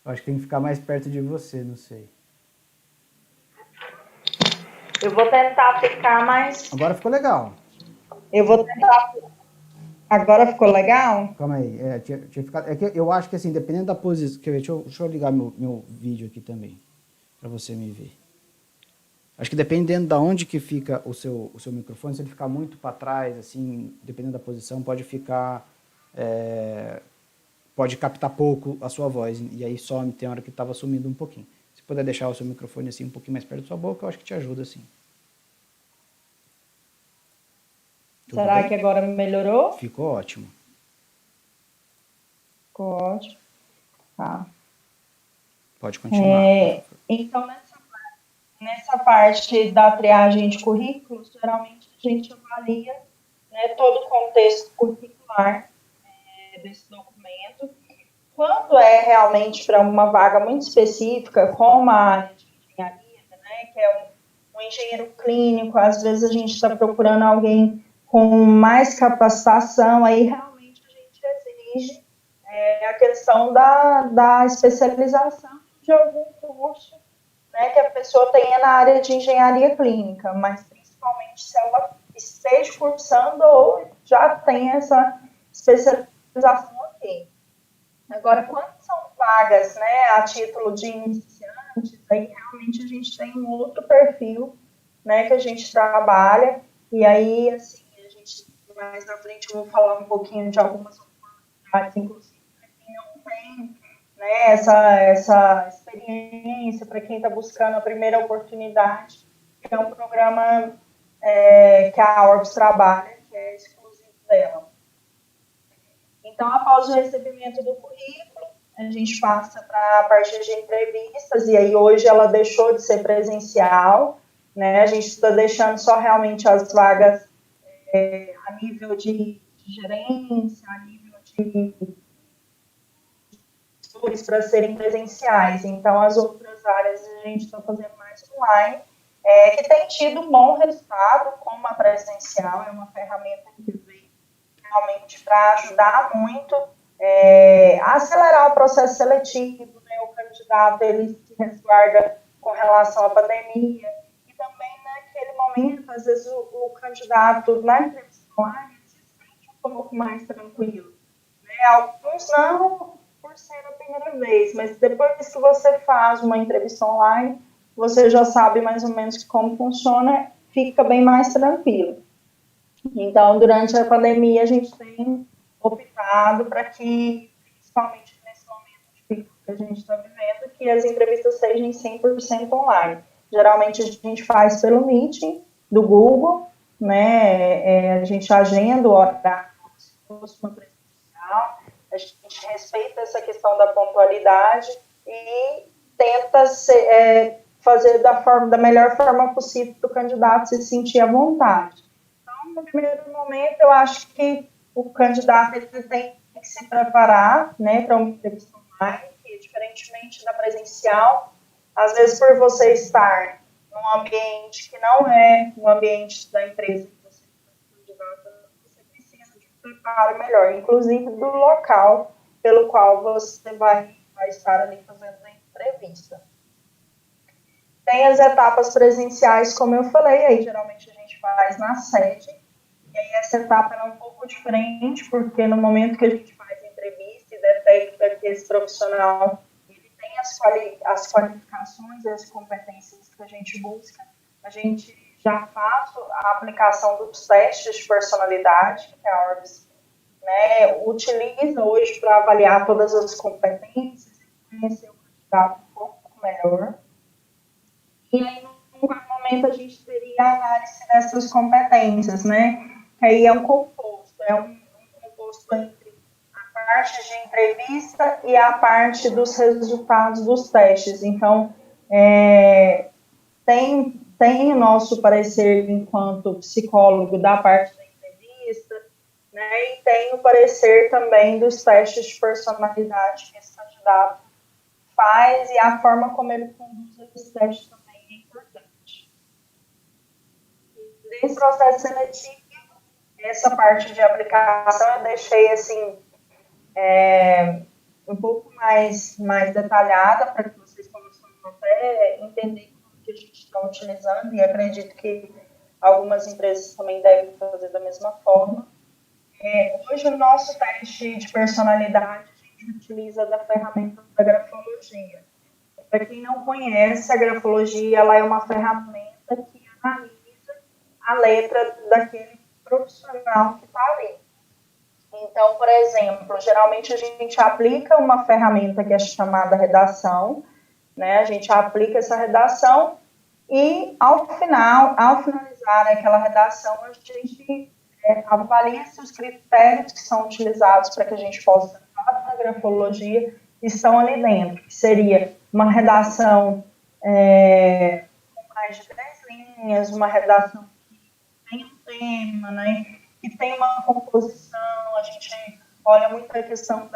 Speaker 1: Eu acho que tem que ficar mais perto de você, não sei.
Speaker 2: Eu vou tentar ficar mais...
Speaker 1: Agora ficou legal.
Speaker 2: Eu vou tentar... Agora ficou legal?
Speaker 1: Calma aí. Tinha ficado... É que eu acho que assim, dependendo da posição... Deixa eu ligar meu vídeo aqui também, para você me ver. Acho que dependendo da onde que fica o seu microfone, se ele ficar muito para trás, assim, dependendo da posição, pode ficar... pode captar pouco a sua voz, e aí some, tem hora que estava sumindo um pouquinho. Se puder deixar o seu microfone assim um pouquinho mais perto da sua boca, eu acho que te ajuda, assim.
Speaker 2: Será que agora melhorou?
Speaker 1: Ficou ótimo.
Speaker 2: Ficou ótimo. Tá.
Speaker 1: Pode continuar.
Speaker 2: Então, nessa parte da triagem de currículos, geralmente a gente avalia, né, todo o contexto curricular desse documento. Quando é realmente para uma vaga muito específica, como a área de engenharia, né, que é um engenheiro clínico, às vezes a gente está procurando alguém com mais capacitação, aí realmente a gente exige a questão da especialização de algum curso, né, que a pessoa tenha na área de engenharia clínica, mas principalmente se ela esteja cursando ou já tem essa especialização aqui. Agora, quando são vagas, né, a título de iniciantes, aí realmente a gente tem um outro perfil, né, que a gente trabalha, e aí, assim, a gente, mais na frente eu vou falar um pouquinho de algumas oportunidades, inclusive, para quem não tem, né, essa experiência, para quem está buscando a primeira oportunidade, que é um programa que a Orbs trabalha, que é exclusivo dela. Então, após o recebimento do currículo, a gente passa para a parte de entrevistas, e aí hoje ela deixou de ser presencial, né? A gente está deixando só realmente as vagas a nível de gerência, a nível de para serem presenciais. Então, as outras áreas a gente está fazendo mais online, que tem tido bom resultado, como a presencial, é uma ferramenta que veio realmente para ajudar muito a acelerar o processo seletivo, né? O candidato ele se resguarda com relação à pandemia, e também naquele momento, às vezes o candidato na entrevista online se sente um pouco mais tranquilo, né? Alguns não por ser a primeira vez, mas depois que você faz uma entrevista online, você já sabe mais ou menos como funciona, fica bem mais tranquilo. Então, durante a pandemia, a gente tem optado para que, principalmente nesse momento difícil que a gente está vivendo, que as entrevistas sejam 100% online. Geralmente, a gente faz pelo Meeting do Google, né? A gente agenda o horário se fosse uma presencial, a gente respeita essa questão da pontualidade e tenta fazer da melhor forma possível para o candidato se sentir à vontade. No primeiro momento, eu acho que o candidato ele tem que se preparar, né, para uma entrevista online, que, diferentemente da presencial, às vezes por você estar num ambiente que não é o ambiente da empresa que você está candidata, você precisa de um preparo melhor, inclusive do local pelo qual você vai estar ali fazendo a entrevista. Tem as etapas presenciais, como eu falei, aí geralmente a gente faz na sede, e aí essa etapa é um pouco diferente, porque no momento que a gente faz a entrevista e detecta que esse profissional ele tem as qualificações e as competências que a gente busca, a gente já faz a aplicação dos testes de personalidade, que a Orbis, né, utiliza hoje para avaliar todas as competências e conhecer o candidato um pouco melhor. E aí, num momento, a gente teria a análise dessas competências, né? Que aí é um composto entre a parte de entrevista e a parte dos resultados dos testes. Então, tem o nosso parecer enquanto psicólogo da parte da entrevista, né? E tem o parecer também dos testes de personalidade que esse candidato faz e a forma como ele conduz esses testes também é importante. Desse processo seletivo, essa parte de aplicação eu deixei assim um pouco mais detalhada para que vocês possam até entender como que a gente está utilizando, e acredito que algumas empresas também devem fazer da mesma forma. Hoje o nosso teste de personalidade a gente utiliza da ferramenta da grafologia. Para quem não conhece, a grafologia ela é uma ferramenta que analisa a letra daquele profissional que está ali. Então, por exemplo, geralmente a gente aplica uma ferramenta que é chamada redação, né? A gente aplica essa redação e, ao finalizar aquela redação, a gente avalia se os critérios que são utilizados para que a gente possa fazer a grafologia estão ali dentro, que seria uma redação com mais de 10 linhas, uma redação que tem um tema, né? Que tem uma composição, a gente olha muito a questão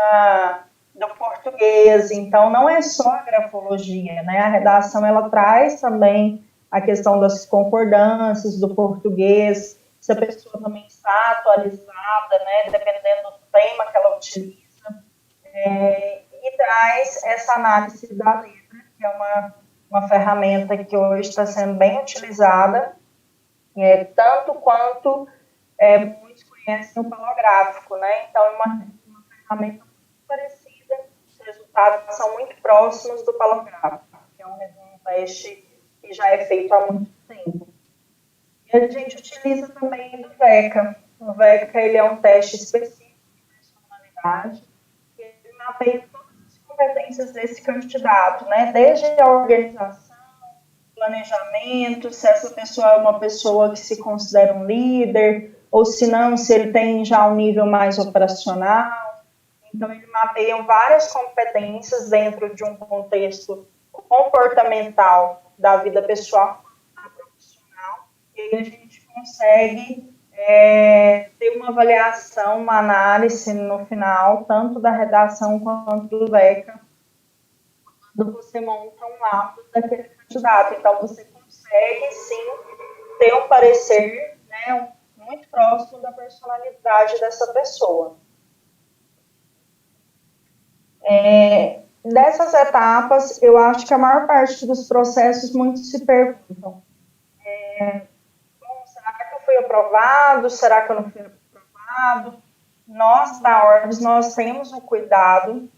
Speaker 2: do português, então não é só a grafologia, né? A redação ela traz também a questão das concordâncias do português, se a pessoa também está atualizada, né? Dependendo do tema que ela utiliza, e traz essa análise da letra, que é uma ferramenta que hoje está sendo bem utilizada, tanto quanto muitos conhecem o palográfico, né? Então, é uma ferramenta muito parecida, os resultados são muito próximos do palográfico, que é um teste que já é feito há muito tempo. E a gente utiliza também do VECA. O VECA ele é um teste específico de personalidade, que ele mapeia todas as competências desse candidato, né? Desde a organização, planejamento, se essa pessoa é uma pessoa que se considera um líder, ou se não, se ele tem já um nível mais operacional. Então, ele mapeia várias competências dentro de um contexto comportamental da vida pessoal e profissional, e aí a gente consegue ter uma avaliação, uma análise no final, tanto da redação quanto do VECA, quando você monta um laudo daquele candidato. Então, você consegue, sim, ter um parecer, né, muito próximo da personalidade dessa pessoa. Dessas etapas, eu acho que a maior parte dos processos, muitos se perguntam, será que eu fui aprovado? Será que eu não fui aprovado? Nós, da Orbis, nós temos o cuidado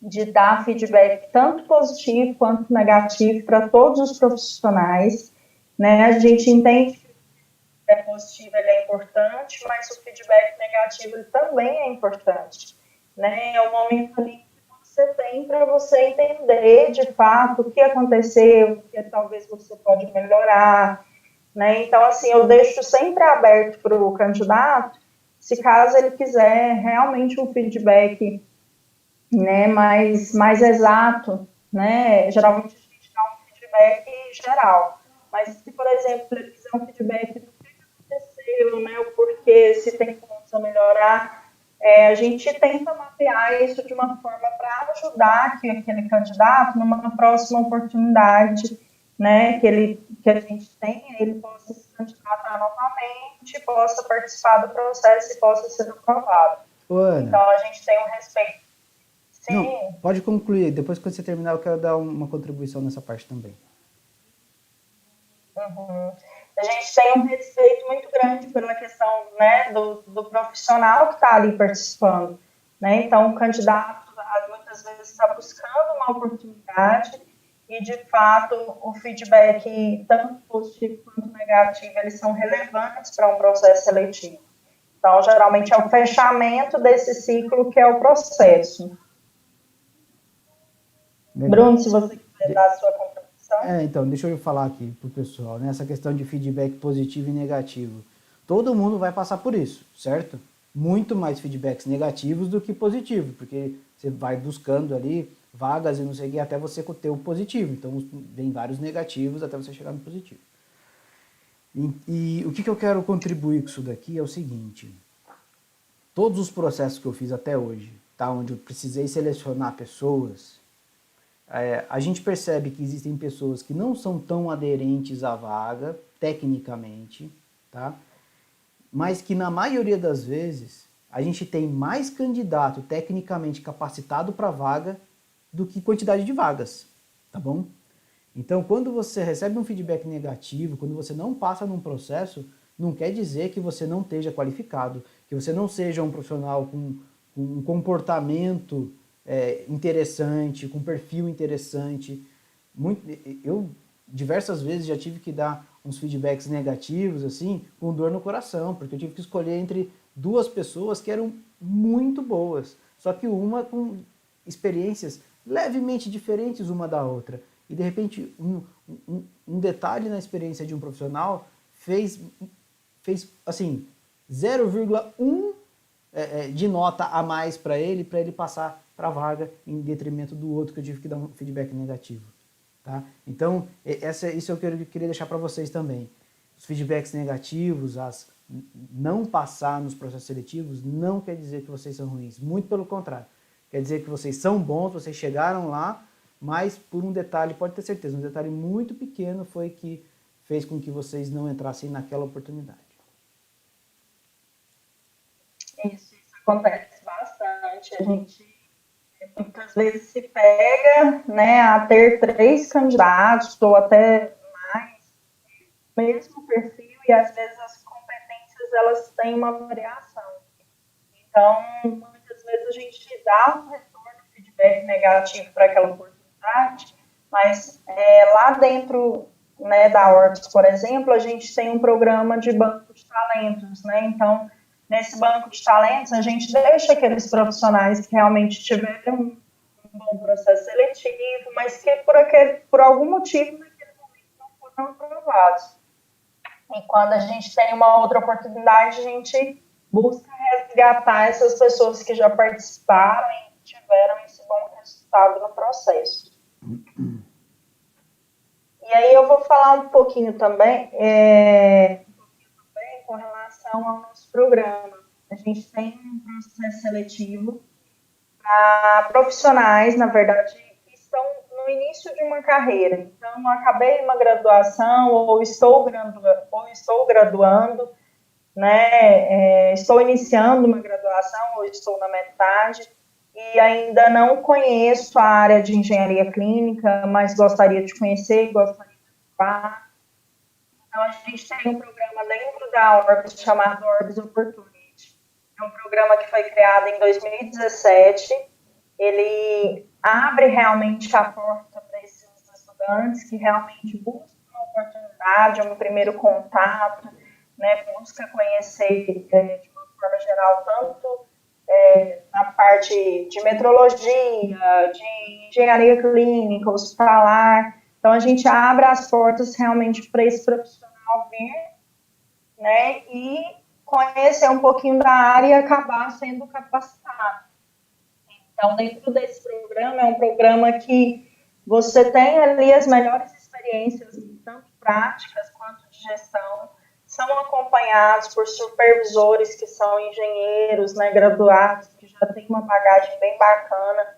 Speaker 2: de dar feedback tanto positivo quanto negativo para todos os profissionais, né? A gente entende que o feedback positivo ele é importante, mas o feedback negativo ele também é importante, né? É o momento ali que você tem para você entender de fato o que aconteceu, o que talvez você pode melhorar, né? Então, assim, eu deixo sempre aberto para o candidato, se caso ele quiser realmente um feedback, né, mais exato, né? Geralmente a gente dá um feedback geral, mas se, por exemplo, ele quiser um feedback do que aconteceu, né, o porquê, se tem pontos a melhorar, a gente tenta mapear isso de uma forma para ajudar aquele candidato numa próxima oportunidade, né, que a gente tenha, ele possa se candidatar novamente, possa participar do processo e possa ser aprovado.
Speaker 1: Ô, Ana,
Speaker 2: então, a gente tem um respeito. Sim.
Speaker 1: Não, pode concluir. Depois que você terminar, eu quero dar uma contribuição nessa parte também.
Speaker 2: Uhum. A gente tem um respeito muito grande pela questão, né, do profissional que está ali participando. Né? Então, o candidato, muitas vezes, está buscando uma oportunidade e, de fato, o feedback, tanto positivo quanto negativo, eles são relevantes para um processo seletivo. Então, geralmente, é o fechamento desse ciclo que é o processo. Legal. Bruno, se você quiser dar a sua contribuição.
Speaker 1: Então, deixa eu falar aqui para o pessoal, né? Essa questão de feedback positivo e negativo. Todo mundo vai passar por isso, certo? Muito mais feedbacks negativos do que positivos, porque você vai buscando ali vagas e não sei o que, até você ter o positivo. Então, vem vários negativos até você chegar no positivo. E o que eu quero contribuir com isso daqui é o seguinte. Todos os processos que eu fiz até hoje, tá? Onde eu precisei selecionar pessoas, a gente percebe que existem pessoas que não são tão aderentes à vaga, tecnicamente, tá? Mas que na maioria das vezes a gente tem mais candidato tecnicamente capacitado para a vaga do que quantidade de vagas, tá bom? Então, quando você recebe um feedback negativo, quando você não passa num processo, não quer dizer que você não esteja qualificado, que você não seja um profissional com um comportamento interessante, com perfil interessante. Eu diversas vezes já tive que dar uns feedbacks negativos, assim, com dor no coração, porque eu tive que escolher entre duas pessoas que eram muito boas, só que uma com experiências levemente diferentes uma da outra. E de repente um detalhe na experiência de um profissional fez assim 0,1 de nota a mais para ele passar para a vaga em detrimento do outro que eu tive que dar um feedback negativo. Tá? Então, isso eu queria deixar para vocês também. Os feedbacks negativos, não passar nos processos seletivos, não quer dizer que vocês são ruins. Muito pelo contrário. Quer dizer que vocês são bons, vocês chegaram lá, mas por um detalhe, pode ter certeza, um detalhe muito pequeno foi que fez com que vocês não entrassem naquela oportunidade.
Speaker 2: Isso acontece bastante. A gente muitas vezes se pega, né, a ter 3 candidatos ou até mais, mesmo perfil, e às vezes as competências elas têm uma variação. Então, muitas vezes a gente dá um retorno, feedback negativo para aquela oportunidade, mas lá dentro, né, da Orbis, por exemplo, a gente tem um programa de banco de talentos, né? Então, nesse banco de talentos, a gente deixa aqueles profissionais que realmente tiveram um bom processo seletivo, mas que por algum motivo naquele momento não foram aprovados. E quando a gente tem uma outra oportunidade, a gente busca resgatar essas pessoas que já participaram e tiveram esse bom resultado no processo. E aí eu vou falar um pouquinho também com relação ao nosso programa. A gente tem um processo seletivo para profissionais, na verdade, que estão no início de uma carreira. Então, eu acabei uma graduação ou estou graduando, né? Estou iniciando uma graduação ou estou na metade e ainda não conheço a área de engenharia clínica, mas gostaria de conhecer, gostaria de participar. Então, a gente tem um programa dentro da Orbis chamado Orbis Opportunity. É um programa que foi criado em 2017. Ele abre realmente a porta para esses estudantes que realmente buscam uma oportunidade, um primeiro contato, né, busca conhecer de uma forma geral tanto na parte de metrologia, de engenharia clínica, hospitalar. Então, a gente abre as portas realmente para esse profissional vir, né, e conhecer um pouquinho da área e acabar sendo capacitado. Então, dentro desse programa, é um programa que você tem ali as melhores experiências, tanto práticas quanto de gestão, são acompanhados por supervisores que são engenheiros, né, graduados, que já têm uma bagagem bem bacana.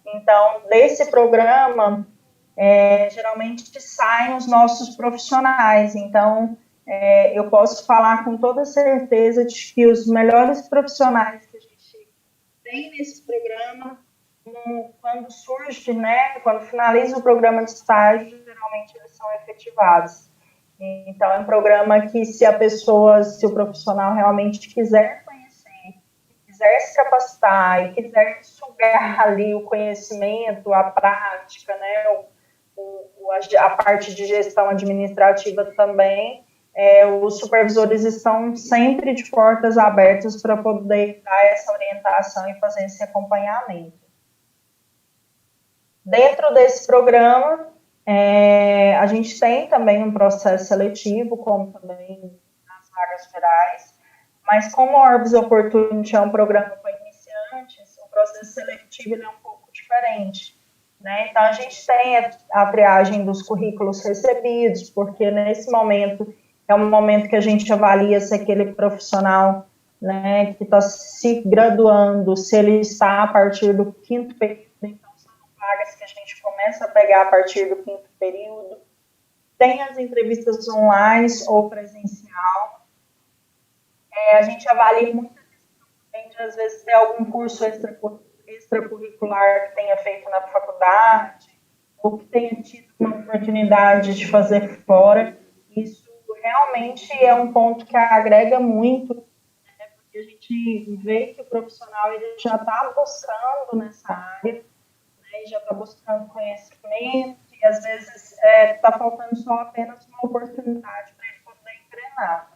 Speaker 2: Então, desse programa, geralmente saem os nossos profissionais. Então, eu posso falar com toda certeza de que os melhores profissionais que a gente tem nesse programa, quando surge, né, quando finaliza o programa de estágio, geralmente eles são efetivados. Então, é um programa que se o profissional realmente quiser conhecer, quiser se capacitar e quiser sugar ali o conhecimento, a prática, né, a parte de gestão administrativa também, os supervisores estão sempre de portas abertas para poder dar essa orientação e fazer esse acompanhamento. Dentro desse programa, a gente tem também um processo seletivo, como também nas vagas gerais, mas como o Orbis Opportunity é um programa para iniciantes, o processo seletivo é um pouco diferente. Né? Então, a gente tem a triagem dos currículos recebidos, porque nesse momento é um momento que a gente avalia se aquele profissional, né, que está se graduando, se ele está a partir do 5º período, então são vagas que a gente começa a pegar a partir do 5º período. Tem as entrevistas online ou presencial. A gente avalia muita questão também de, às vezes, ter algum curso extracurricular que tenha feito na faculdade, ou que tenha tido uma oportunidade de fazer fora. Isso realmente é um ponto que agrega muito, né, porque a gente vê que o profissional ele já está buscando nessa área, né, e já está buscando conhecimento, e às vezes está faltando só apenas uma oportunidade para ele poder engrenar.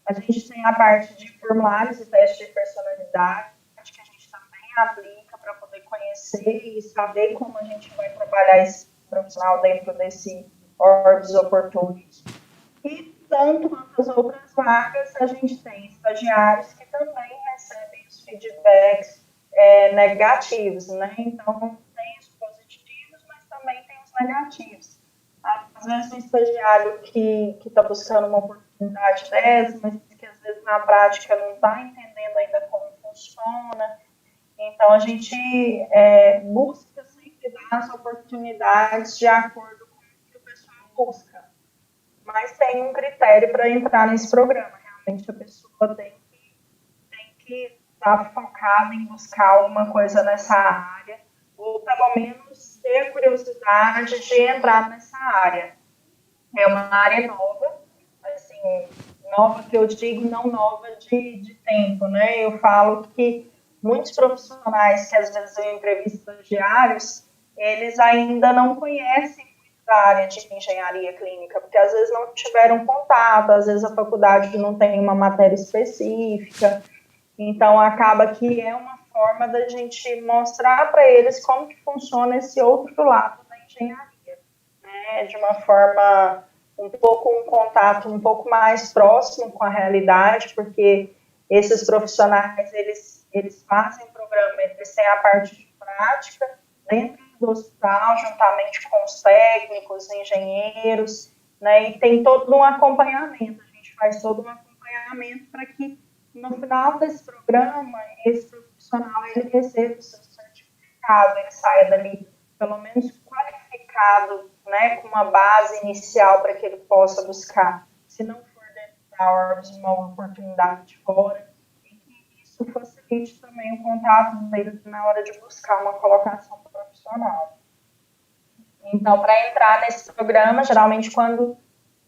Speaker 2: A gente tem a parte de formulários e teste de personalidade, que a gente também aplica para poder conhecer e saber como a gente vai trabalhar esse profissional dentro desse Orbis Opportunity. E tanto quanto as outras vagas, a gente tem estagiários que também recebem os feedbacks negativos, né? Então, tem os positivos, mas também tem os negativos. Às vezes, um estagiário que está buscando uma oportunidade dessa, mas que às vezes na prática não está entendendo ainda como funciona. Então, a gente busca sempre dar as oportunidades de acordo com o que o pessoal busca. Mas tem um critério para entrar nesse programa. Realmente, a pessoa tem que estar focada em buscar alguma coisa nessa área, ou pelo menos ter curiosidade de entrar nessa área. É uma área nova, assim, nova que eu digo, não nova de tempo, né? Eu falo que muitos profissionais que às vezes eu entrevisto estagiários, eles ainda não conhecem muito da área de engenharia clínica, porque às vezes não tiveram contato, às vezes a faculdade não tem uma matéria específica, então acaba que é uma forma da gente mostrar para eles como que funciona esse outro lado da engenharia, né? De uma forma um contato um pouco mais próximo com a realidade, porque esses profissionais, eles fazem o programa, eles têm a parte de prática dentro do hospital, juntamente com os técnicos, engenheiros, né, e tem todo um acompanhamento, a gente faz todo um acompanhamento para que no final desse programa, esse profissional, ele receba o seu certificado, ele saia dali pelo menos qualificado, né, com uma base inicial para que ele possa buscar, se não for dentro da Orbis, uma oportunidade de fora, e que isso facilite também o contato dele na hora de buscar uma colocação profissional. Então, para entrar nesse programa, geralmente quando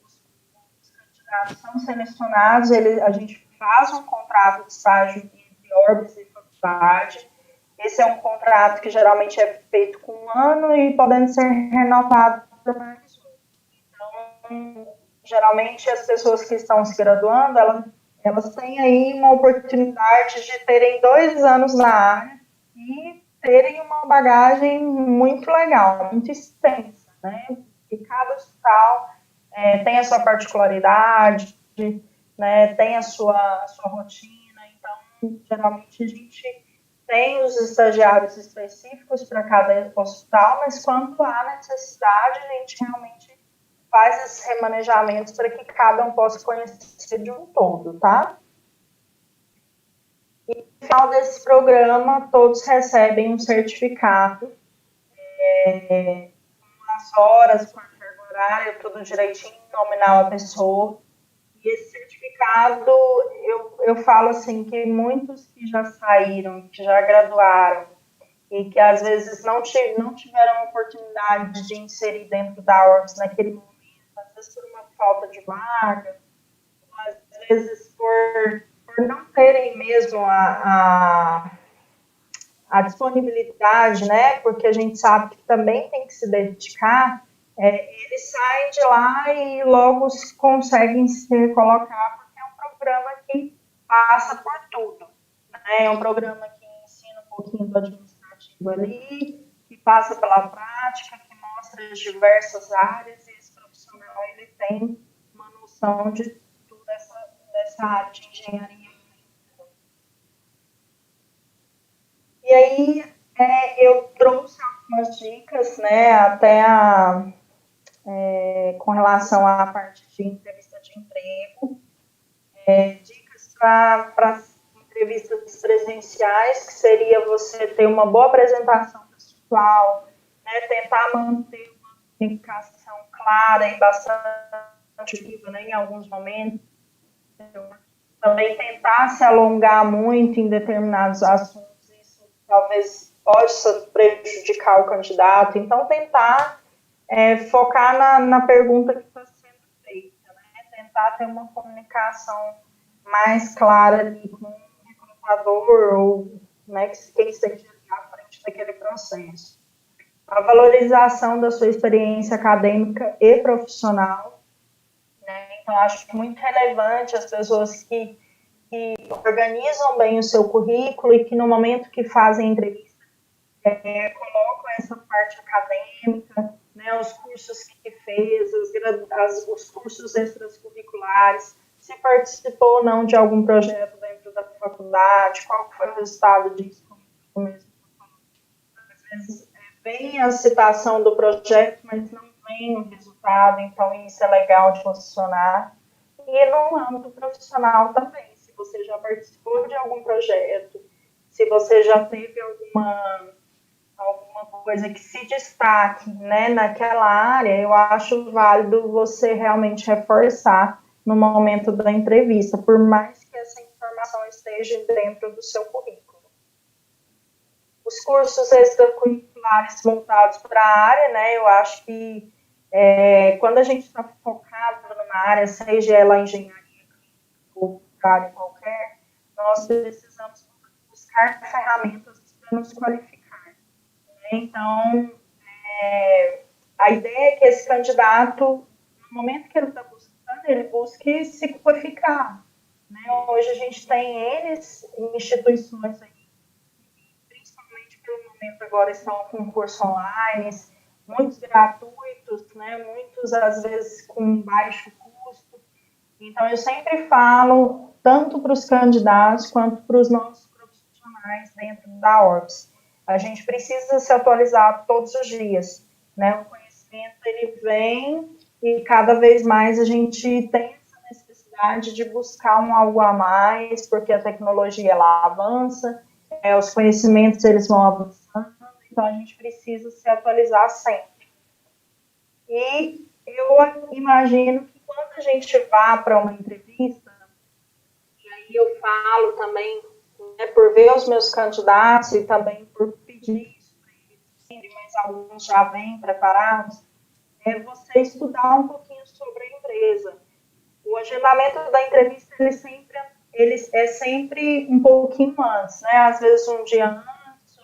Speaker 2: os candidatos são selecionados, a gente faz um contrato de estágio entre Orbis e faculdade. Esse é um contrato que geralmente é feito com 1 ano e podendo ser renovado por mais 1. Então, geralmente as pessoas que estão se graduando, elas têm aí uma oportunidade de terem 2 anos na área e terem uma bagagem muito legal, muito extensa, né? E cada hospital tem a sua particularidade, né? Tem a sua rotina, então, geralmente a gente tem os estagiários específicos para cada hospital, mas quando há necessidade, a gente realmente faz esses remanejamentos para que cada um possa conhecer de um todo, tá? E no final desse programa, todos recebem um certificado as horas, com a carga horária, tudo direitinho, nominal a pessoa. E esse certificado, eu falo assim, que muitos que já saíram, que já graduaram, e que às vezes não tiveram a oportunidade de inserir dentro da Orbs naquele momento, às vezes por uma falta de vaga, às vezes por não terem mesmo a disponibilidade, né? Porque a gente sabe que também tem que se dedicar, eles saem de lá e logo conseguem se recolocar, porque é um programa que passa por tudo, né? É um programa que ensina um pouquinho do administrativo ali, que passa pela prática, que mostra as diversas áreas, e esse profissional ele tem uma noção de toda dessa área de engenharia. E aí eu trouxe algumas dicas, né, com relação à parte de entrevista de emprego, dicas para entrevistas presenciais, que seria você ter uma boa apresentação pessoal, né, tentar manter uma comunicação clara e bastante viva, né, em alguns momentos. Também tentar se alongar muito em determinados assuntos, isso talvez possa prejudicar o candidato. Então, tentar focar na pergunta que está sendo feita, né? Tentar ter uma comunicação mais clara ali com o recrutador ou, né, quem esteja à frente daquele processo. A valorização da sua experiência acadêmica e profissional, né? Então, acho muito relevante as pessoas que organizam bem o seu currículo e que no momento que fazem a entrevista colocam essa parte acadêmica, né, os cursos que fez, os cursos extracurriculares, se participou ou não de algum projeto dentro da faculdade, qual foi o resultado disso, como mesmo. Às vezes vem a citação do projeto, mas não vem o resultado, então isso é legal de posicionar. E no âmbito profissional também, se você já participou de algum projeto, se você já teve alguma coisa que se destaque, né, naquela área, eu acho válido você realmente reforçar no momento da entrevista, por mais que essa informação esteja dentro do seu currículo. Os cursos extracurriculares voltados para a área, né, eu acho que quando a gente está focado numa área, seja ela engenharia ou área qualquer, nós precisamos buscar ferramentas para nos qualificar. Então, a ideia é que esse candidato, no momento que ele está buscando, ele busque se qualificar. Né? Hoje a gente tem eles em instituições aí, principalmente pelo momento agora estão com curso online, muitos gratuitos, né? Muitos às vezes com baixo custo. Então eu sempre falo, tanto para os candidatos quanto para os nossos profissionais dentro da Orbs, a gente precisa se atualizar todos os dias, né? O conhecimento ele vem e cada vez mais a gente tem essa necessidade de buscar algo a mais, porque a tecnologia ela avança, os conhecimentos eles vão avançando, então a gente precisa se atualizar sempre. E eu imagino que quando a gente vá para uma entrevista, e aí eu falo também, né, por ver os meus candidatos e também por pedir isso para eles, mas alguns já vêm preparados, você estudar um pouquinho sobre a empresa. O agendamento da entrevista ele é sempre um pouquinho antes, né? Às vezes um dia antes,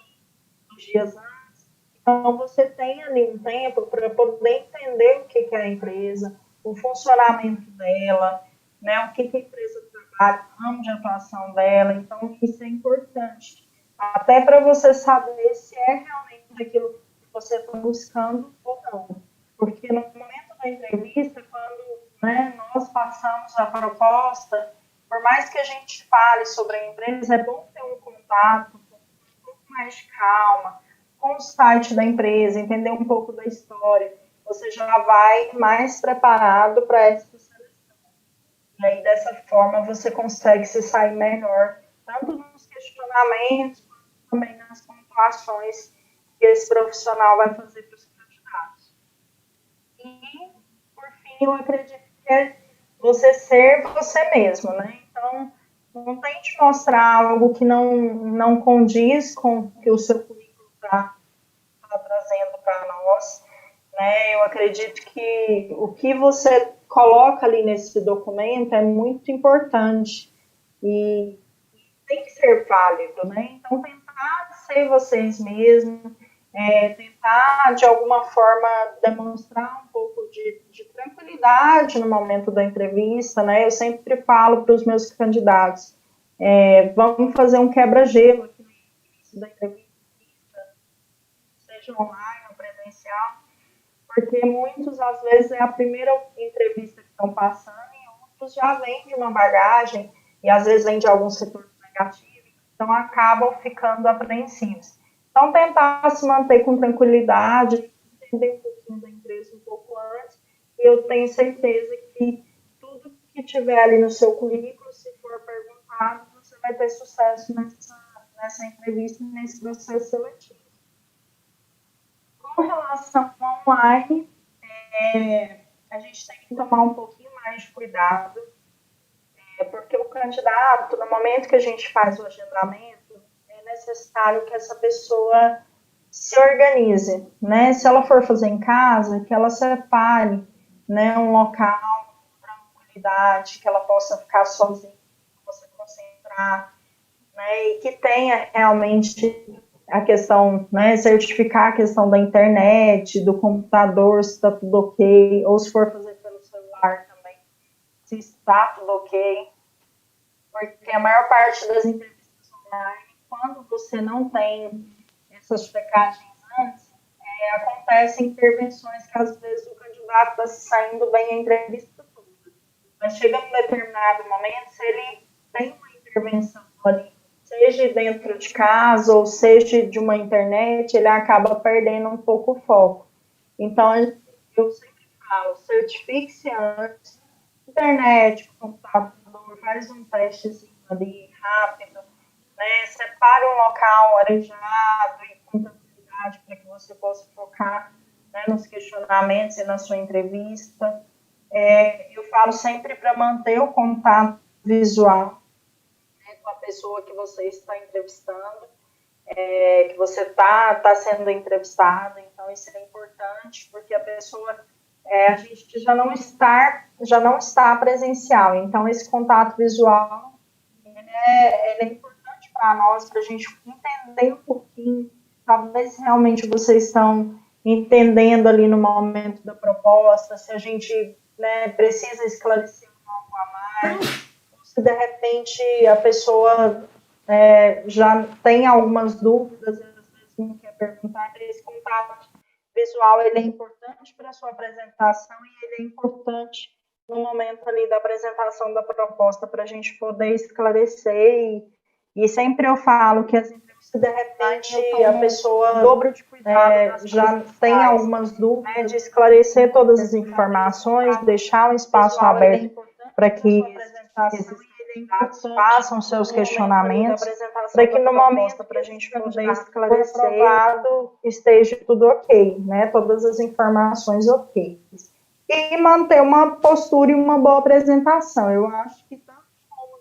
Speaker 2: uns dias antes. Então você tem ali um tempo para poder entender o que é a empresa, o funcionamento dela, né? O que a empresa trabalha, o ramo de atuação dela. Então isso é importante, até para você saber se é realmente aquilo que você está buscando ou não. Porque no momento da entrevista, quando, né, nós passamos a proposta, por mais que a gente fale sobre a empresa, é bom ter um contato com um pouco mais de calma, com o site da empresa, entender um pouco da história. Você já vai mais preparado para essa seleção. E aí, dessa forma, você consegue se sair melhor, tanto nos questionamentos, quanto também nas pontuações que esse profissional vai fazer para os candidatos. eu acredito que é você ser você mesmo, né? Então, não tente mostrar algo que não condiz com o que o seu currículo está trazendo para nós, né? Eu acredito que o que você coloca ali nesse documento é muito importante e tem que ser válido, né? Então, tentar ser vocês mesmos, tentar, de alguma forma, demonstrar um pouco de tranquilidade no momento da entrevista, né? Eu sempre falo para os meus candidatos, vamos fazer um quebra-gelo aqui no início da entrevista, seja online ou presencial, porque muitos, às vezes, é a primeira entrevista que estão passando e outros já vêm de uma bagagem e, às vezes, vêm de algum setor negativo, então acabam ficando apreensivos. Então, tentar se manter com tranquilidade, entender um pouquinho da empresa um pouco antes, e eu tenho certeza que tudo que tiver ali no seu currículo, se for perguntado, você vai ter sucesso nessa entrevista, nesse processo seletivo. Com relação ao online, a gente tem que tomar um pouquinho mais de cuidado, porque o candidato, no momento que a gente faz o agendamento, é necessário que essa pessoa se organize, né? Se ela for fazer em casa, que ela separe, né, um local com tranquilidade, que ela possa ficar sozinha, possa concentrar, né, e que tenha realmente a questão, né, certificar a questão da internet, do computador, se está tudo ok, ou se for fazer pelo celular também, se está tudo ok, porque a maior parte das entrevistas online, quando você não tem essas checagens antes, acontecem intervenções que às vezes o candidato está saindo bem a entrevista toda, mas chega num determinado momento, se ele tem uma intervenção ali, seja dentro de casa ou seja de uma internet, ele acaba perdendo um pouco o foco. Então, eu sempre falo, certifique-se antes, internet, computador, faz um testezinho ali rápido, né? Separe um local arejado e com tranquilidade para que você possa focar, né, nos questionamentos e na sua entrevista. Eu falo sempre para manter o contato visual, né, com a pessoa que você está entrevistando, que você está sendo entrevistado, então isso é importante, porque a pessoa, a gente já não está presencial, então esse contato visual, ele é importante para nós, para a gente entender um pouquinho, talvez realmente vocês estão entendendo ali no momento da proposta, se a gente, né, precisa esclarecer algo a mais, ou se de repente a pessoa já tem algumas dúvidas, às vezes não quer perguntar, esse contato visual ele é importante para a sua apresentação e ele é importante no momento ali da apresentação da proposta para a gente poder esclarecer e sempre eu falo que as entrevistas, de repente, a pessoa dobro de cuidado já tem algumas dúvidas, né, de esclarecer todas as informações, deixar um espaço aberto para que esses candidatos façam seus questionamentos, para que no momento para a gente poder esclarecer esteja tudo ok, né, todas as informações ok. E manter uma postura e uma boa apresentação. Eu acho que tanto como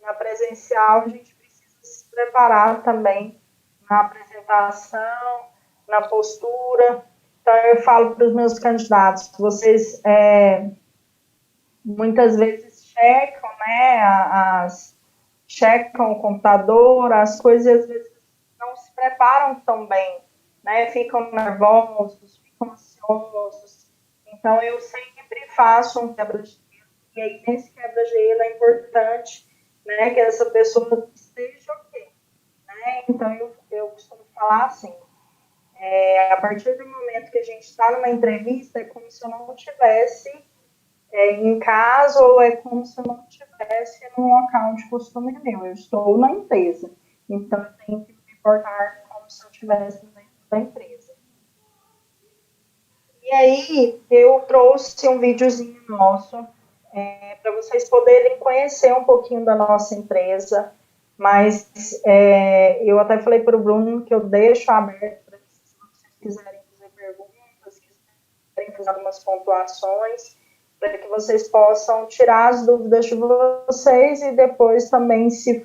Speaker 2: na presencial, a gente precisa se preparar também na apresentação, na postura. Então, eu falo para os meus candidatos, vocês muitas vezes checam, né, checam o computador, as coisas, e às vezes não se preparam tão bem, né, ficam nervosos, ficam ansiosos. Então, eu sempre faço um quebra-gelo, e aí nesse quebra-gelo é importante, né, que essa pessoa esteja ok, né? Então, eu costumo falar assim, a partir do momento que a gente está numa entrevista, é como se eu não estivesse em casa ou é como se eu não estivesse num local de costume meu. Eu estou na empresa, então eu tenho que me portar como se eu estivesse dentro da empresa. E aí, eu trouxe um videozinho nosso para vocês poderem conhecer um pouquinho da nossa empresa, mas eu até falei para o Bruno que eu deixo aberto para que, se vocês quiserem fazer perguntas, quiserem também fazer algumas pontuações para que vocês possam tirar as dúvidas de vocês e depois também, se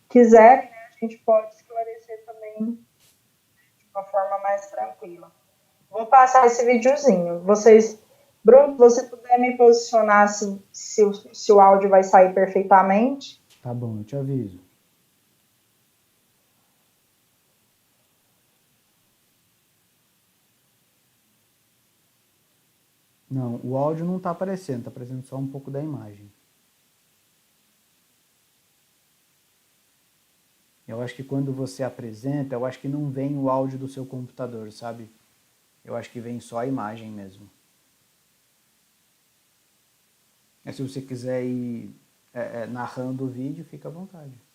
Speaker 2: quiserem, né, a gente pode esclarecer também de uma forma mais tranquila. Vou passar esse videozinho. Bruno, se você puder me posicionar se o áudio vai sair perfeitamente.
Speaker 1: Tá bom, eu te aviso. Não, o áudio não está aparecendo, está aparecendo só um pouco da imagem. Eu acho que quando você apresenta, eu acho que não vem o áudio do seu computador, sabe? Eu acho que vem só a imagem mesmo. Mas se você quiser ir narrando o vídeo, fica à vontade.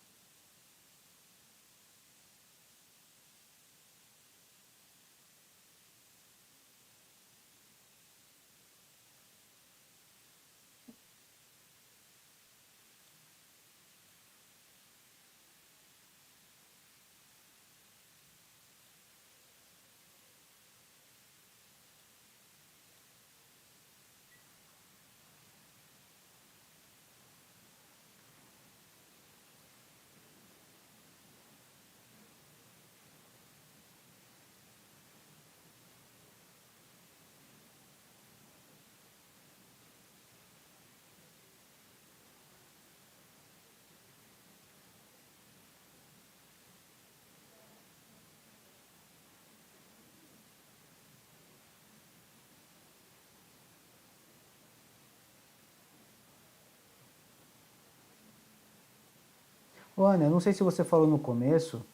Speaker 1: Ô, Ana, eu não sei se você falou no começo,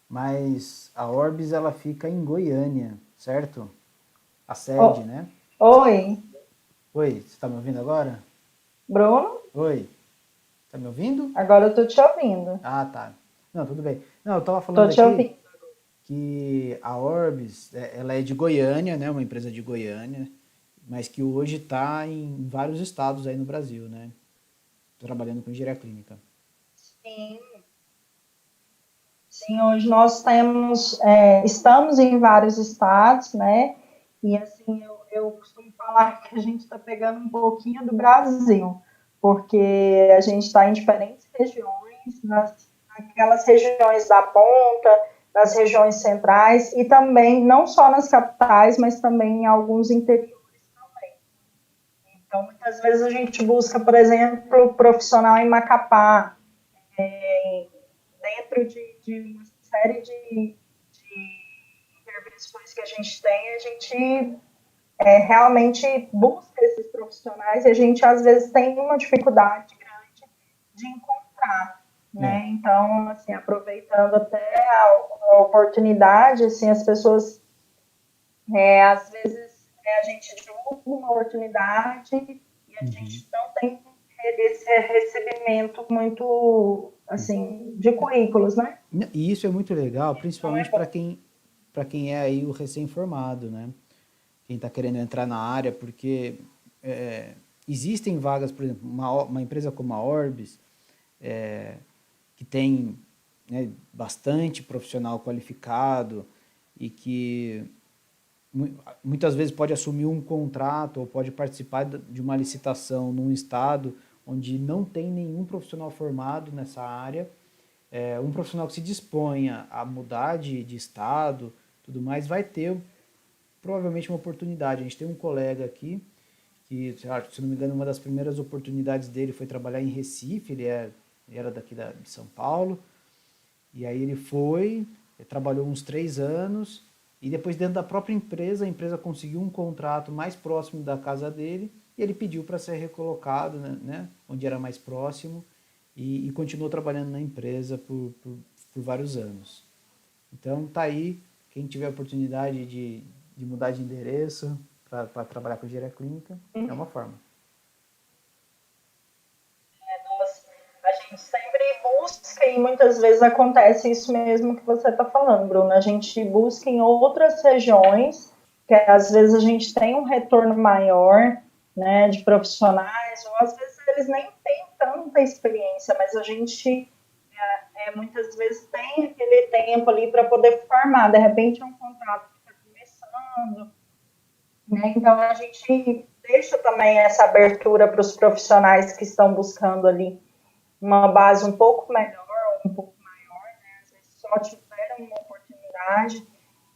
Speaker 1: mas a Orbis ela fica em Goiânia, certo? A sede, né?
Speaker 2: Oi,
Speaker 1: Oi, você está me ouvindo agora?
Speaker 2: Bruno?
Speaker 1: Oi, tá me ouvindo?
Speaker 2: Agora eu tô te ouvindo.
Speaker 1: Ah, tá. Não, tudo bem. Não, eu estava
Speaker 2: Tô
Speaker 1: falando
Speaker 2: te
Speaker 1: aqui
Speaker 2: ouvindo.
Speaker 1: que a Orbis, ela é de Goiânia, né? Uma empresa de Goiânia, mas que hoje está em vários estados aí no Brasil, né? Trabalhando com engenharia clínica.
Speaker 2: Sim, sim, hoje nós estamos em vários estados, né? E assim, eu costumo falar que a gente está pegando um pouquinho do Brasil, porque a gente está em diferentes regiões, naquelas regiões da ponta, nas regiões centrais, e também, não só nas capitais, mas também em alguns interiores também. Então, muitas vezes a gente busca, por exemplo, profissional em Macapá, dentro de uma série de intervenções que a gente tem, a gente realmente busca esses profissionais e a gente às vezes tem uma dificuldade grande de encontrar,
Speaker 1: É.
Speaker 2: né? Então, assim, aproveitando até a oportunidade, assim, as pessoas às vezes a gente divulga uma oportunidade e a
Speaker 1: Uhum.
Speaker 2: gente não tem esse recebimento muito, assim, de currículos, né?
Speaker 1: E isso é muito legal,
Speaker 2: Então é
Speaker 1: principalmente
Speaker 2: bom.
Speaker 1: para quem é aí o recém-formado, né? Quem está querendo entrar na área, porque existem vagas, por exemplo, uma empresa como a Orbis, que tem, né, bastante profissional qualificado e que muitas vezes pode assumir um contrato ou pode participar de uma licitação num estado onde não tem nenhum profissional formado nessa área, um profissional que se disponha a mudar de estado, tudo mais, vai ter provavelmente uma oportunidade. A gente tem um colega aqui que, se não me engano, uma das primeiras oportunidades dele foi trabalhar em Recife, ele era daqui de São Paulo, e aí ele foi, trabalhou uns 3 anos, e depois dentro da própria empresa, a empresa conseguiu um contrato mais próximo da casa dele, e ele pediu para ser recolocado, né, onde era mais próximo, e continuou trabalhando na empresa por vários anos. Então tá aí, quem tiver a oportunidade de mudar de endereço para trabalhar com engenharia clínica, é uma forma.
Speaker 2: A gente sempre busca e muitas vezes acontece isso mesmo que você está falando, Bruno. A gente busca em outras regiões, que às vezes a gente tem um retorno maior, né, de profissionais, ou às vezes eles nem têm tanta experiência, mas a gente muitas vezes tem aquele tempo ali para poder formar. De repente é um contrato que está começando, né? Então, a gente deixa também essa abertura para os profissionais que estão buscando ali uma base um pouco melhor, um pouco maior, né? Às vezes só tiveram uma oportunidade.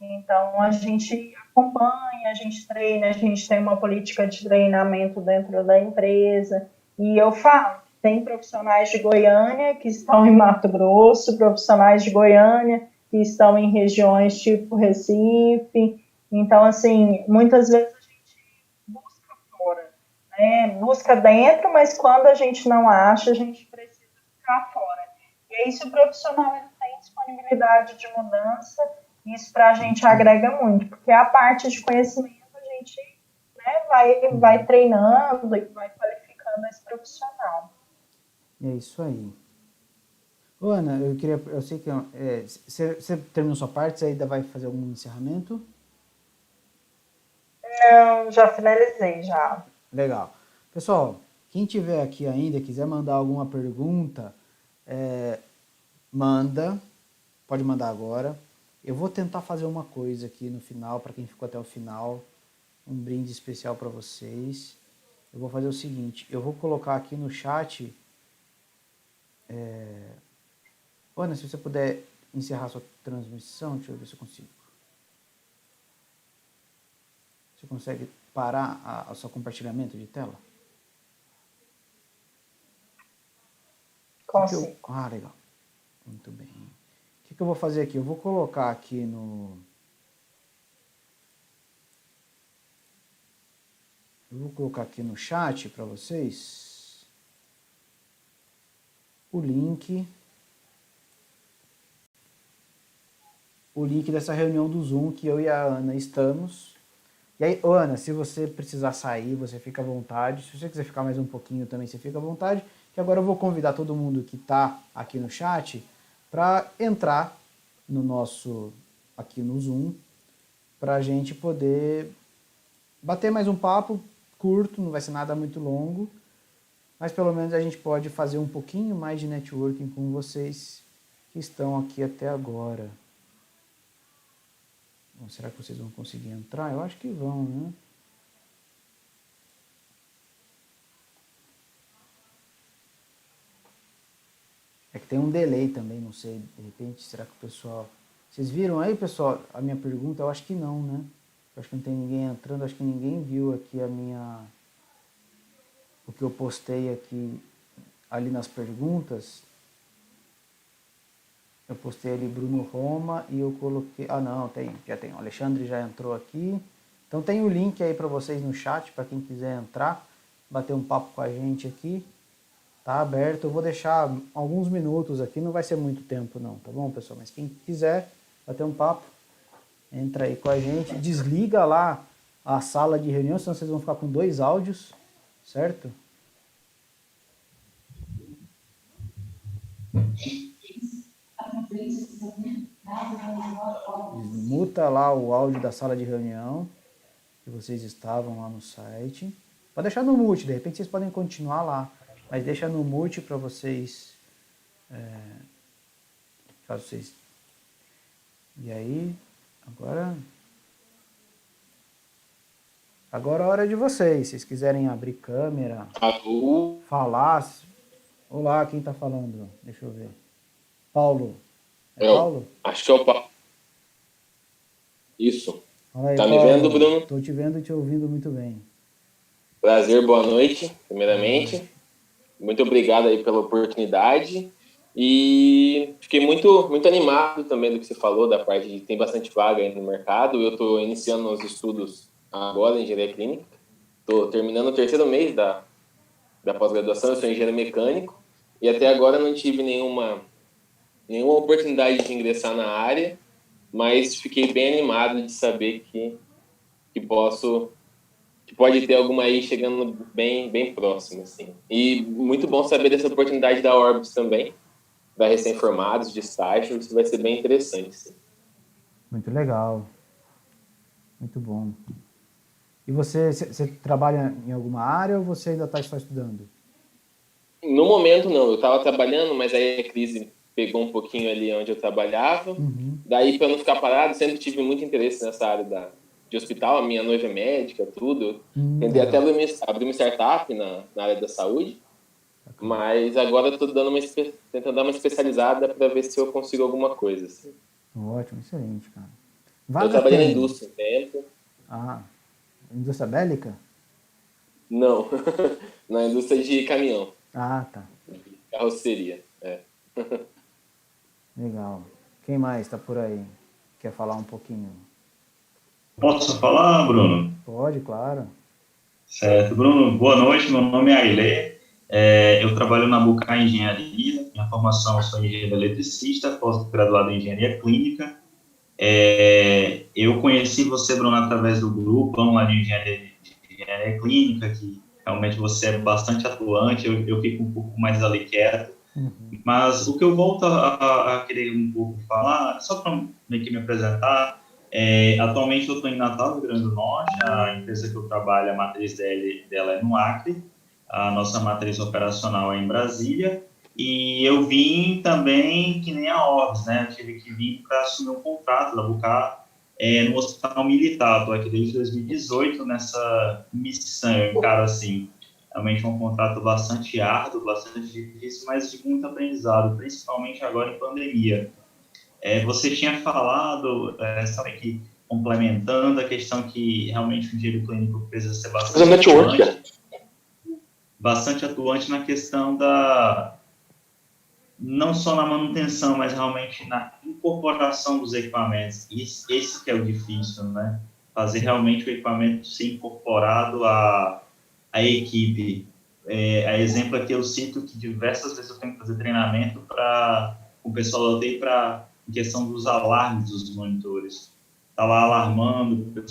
Speaker 2: Então, a gente acompanha, a gente treina, a gente tem uma política de treinamento dentro da empresa. E eu falo, tem profissionais de Goiânia que estão em Mato Grosso, profissionais de Goiânia que estão em regiões tipo Recife. Então, assim, muitas vezes a gente busca fora, né? Busca dentro, mas quando a gente não acha, a gente precisa ficar fora. E aí, se o profissional ele tem disponibilidade de mudança, isso para a gente agrega muito, porque a parte de conhecimento a gente, né, vai treinando e vai qualificando esse profissional.
Speaker 1: É isso aí. Ô, Ana, eu sei que você terminou sua parte, você ainda vai fazer algum encerramento?
Speaker 2: Não, já finalizei já.
Speaker 1: Legal. Pessoal, quem tiver aqui ainda, quiser mandar alguma pergunta, manda, pode mandar agora. Eu vou tentar fazer uma coisa aqui no final, para quem ficou até o final, um brinde especial para vocês. Eu vou fazer o seguinte, eu vou colocar aqui no chat. Ana, se você puder encerrar sua transmissão, deixa eu ver se eu consigo. Você consegue parar o seu compartilhamento de tela?
Speaker 2: Consigo.
Speaker 1: Legal. Muito bem. O que eu vou fazer aqui? Eu vou colocar aqui no... Eu vou colocar aqui no chat para vocês o link dessa reunião do Zoom que eu e a Ana estamos. E aí, Ana, se você precisar sair, você fica à vontade. Se você quiser ficar mais um pouquinho também, você fica à vontade. Que agora eu vou convidar todo mundo que está aqui no chat para entrar no nosso, aqui no Zoom, para a gente poder bater mais um papo curto, não vai ser nada muito longo, mas pelo menos a gente pode fazer um pouquinho mais de networking com vocês que estão aqui até agora. Bom, será que vocês vão conseguir entrar? Eu acho que vão, né? É que tem um delay também, não sei, de repente, será que o pessoal... Vocês viram aí, pessoal, a minha pergunta? Eu acho que não, né? Eu acho que não tem ninguém entrando, acho que ninguém viu aqui o que eu postei aqui, ali nas perguntas. Eu postei ali Bruno Roma e eu coloquei... Ah, não, já tem. O Alexandre já entrou aqui. Então tem o link aí para vocês no chat, para quem quiser entrar, bater um papo com a gente aqui. Tá aberto. Eu vou deixar alguns minutos aqui, não vai ser muito tempo não, tá bom, pessoal? Mas quem quiser bater um papo, entra aí com a gente. Desliga lá a sala de reunião, senão vocês vão ficar com 2 áudios, certo? Muta lá o áudio da sala de reunião que vocês estavam lá no site. Pode deixar no mute, de repente vocês podem continuar lá, mas deixa no mute para vocês, caso vocês... E aí, agora é a hora de vocês. Se vocês quiserem abrir câmera, falar. Olá, quem está falando? Deixa eu ver. Paulo. Paulo?
Speaker 3: Acho que é o Paulo. Isso.
Speaker 1: Aí,
Speaker 3: tá
Speaker 1: Paulo,
Speaker 3: me vendo, Bruno?
Speaker 1: Estou te vendo e te ouvindo muito bem.
Speaker 3: Prazer, boa noite, primeiramente. Muito obrigado aí pela oportunidade. E fiquei muito, muito animado também do que você falou, da parte de tem bastante vaga aí no mercado. Eu estou iniciando os estudos agora em engenharia clínica. Estou terminando o 3º mês da pós-graduação, eu sou engenheiro mecânico. E até agora não tive nenhuma oportunidade de ingressar na área, mas fiquei bem animado de saber que pode ter alguma aí chegando bem próximo, assim. E muito bom saber dessa oportunidade da Orbis também, da recém-formados, de estágio, isso vai ser bem interessante, sim.
Speaker 1: Muito legal. Muito bom. E você trabalha em alguma área ou você ainda está só estudando?
Speaker 3: No momento, não. Eu estava trabalhando, mas aí a crise pegou um pouquinho ali onde eu trabalhava. Daí, para não ficar parado, sempre tive muito interesse nessa área de hospital, a minha noiva é médica, tudo. Tentei até abrir uma startup na área da saúde, mas agora eu tô tentando dar uma especializada para ver se eu consigo alguma coisa. Assim.
Speaker 1: Ótimo, excelente, cara.
Speaker 3: Eu trabalhei na indústria um tempo.
Speaker 1: Ah, indústria bélica?
Speaker 3: Não, na indústria de caminhão.
Speaker 1: Ah, tá.
Speaker 3: Carroceria,
Speaker 1: Legal. Quem mais está por aí? Quer falar um pouquinho?
Speaker 4: Posso falar, Bruno?
Speaker 1: Pode, claro.
Speaker 4: Certo. Bruno, boa noite. Meu nome é Ailê. Eu trabalho na Bucar Engenharia. Minha formação, eu sou engenheiro eletricista, pós-graduado em engenharia clínica. Eu conheci você, Bruno, através do grupo lá de engenharia clínica, que realmente você é bastante atuante. Eu fico um pouco mais ali quieto. Mas o que eu volto a querer um pouco falar, só para meio que me apresentar, atualmente eu estou em Natal, Rio Grande do Norte. A empresa que eu trabalho, a matriz dela é no Acre, a nossa matriz operacional é em Brasília, e eu vim também, que nem a Orbis, né? Eu tive que vir para assumir um contrato da Bucar no Hospital Militar. Estou aqui desde 2018 nessa missão, eu encaro assim. Realmente um contrato bastante árduo, bastante difícil, mas de muito aprendizado, principalmente agora em pandemia. Você tinha falado, sabe, que complementando a questão que realmente o engenheiro clínico precisa ser bastante atuante na questão não só na manutenção, mas realmente na incorporação dos equipamentos. Esse que é o difícil, né? Fazer realmente o equipamento ser incorporado à equipe. A exemplo aqui eu cito que diversas vezes eu tenho que fazer treinamento com o pessoal da UTI em questão dos alarmes dos monitores. Está lá alarmando, o pessoal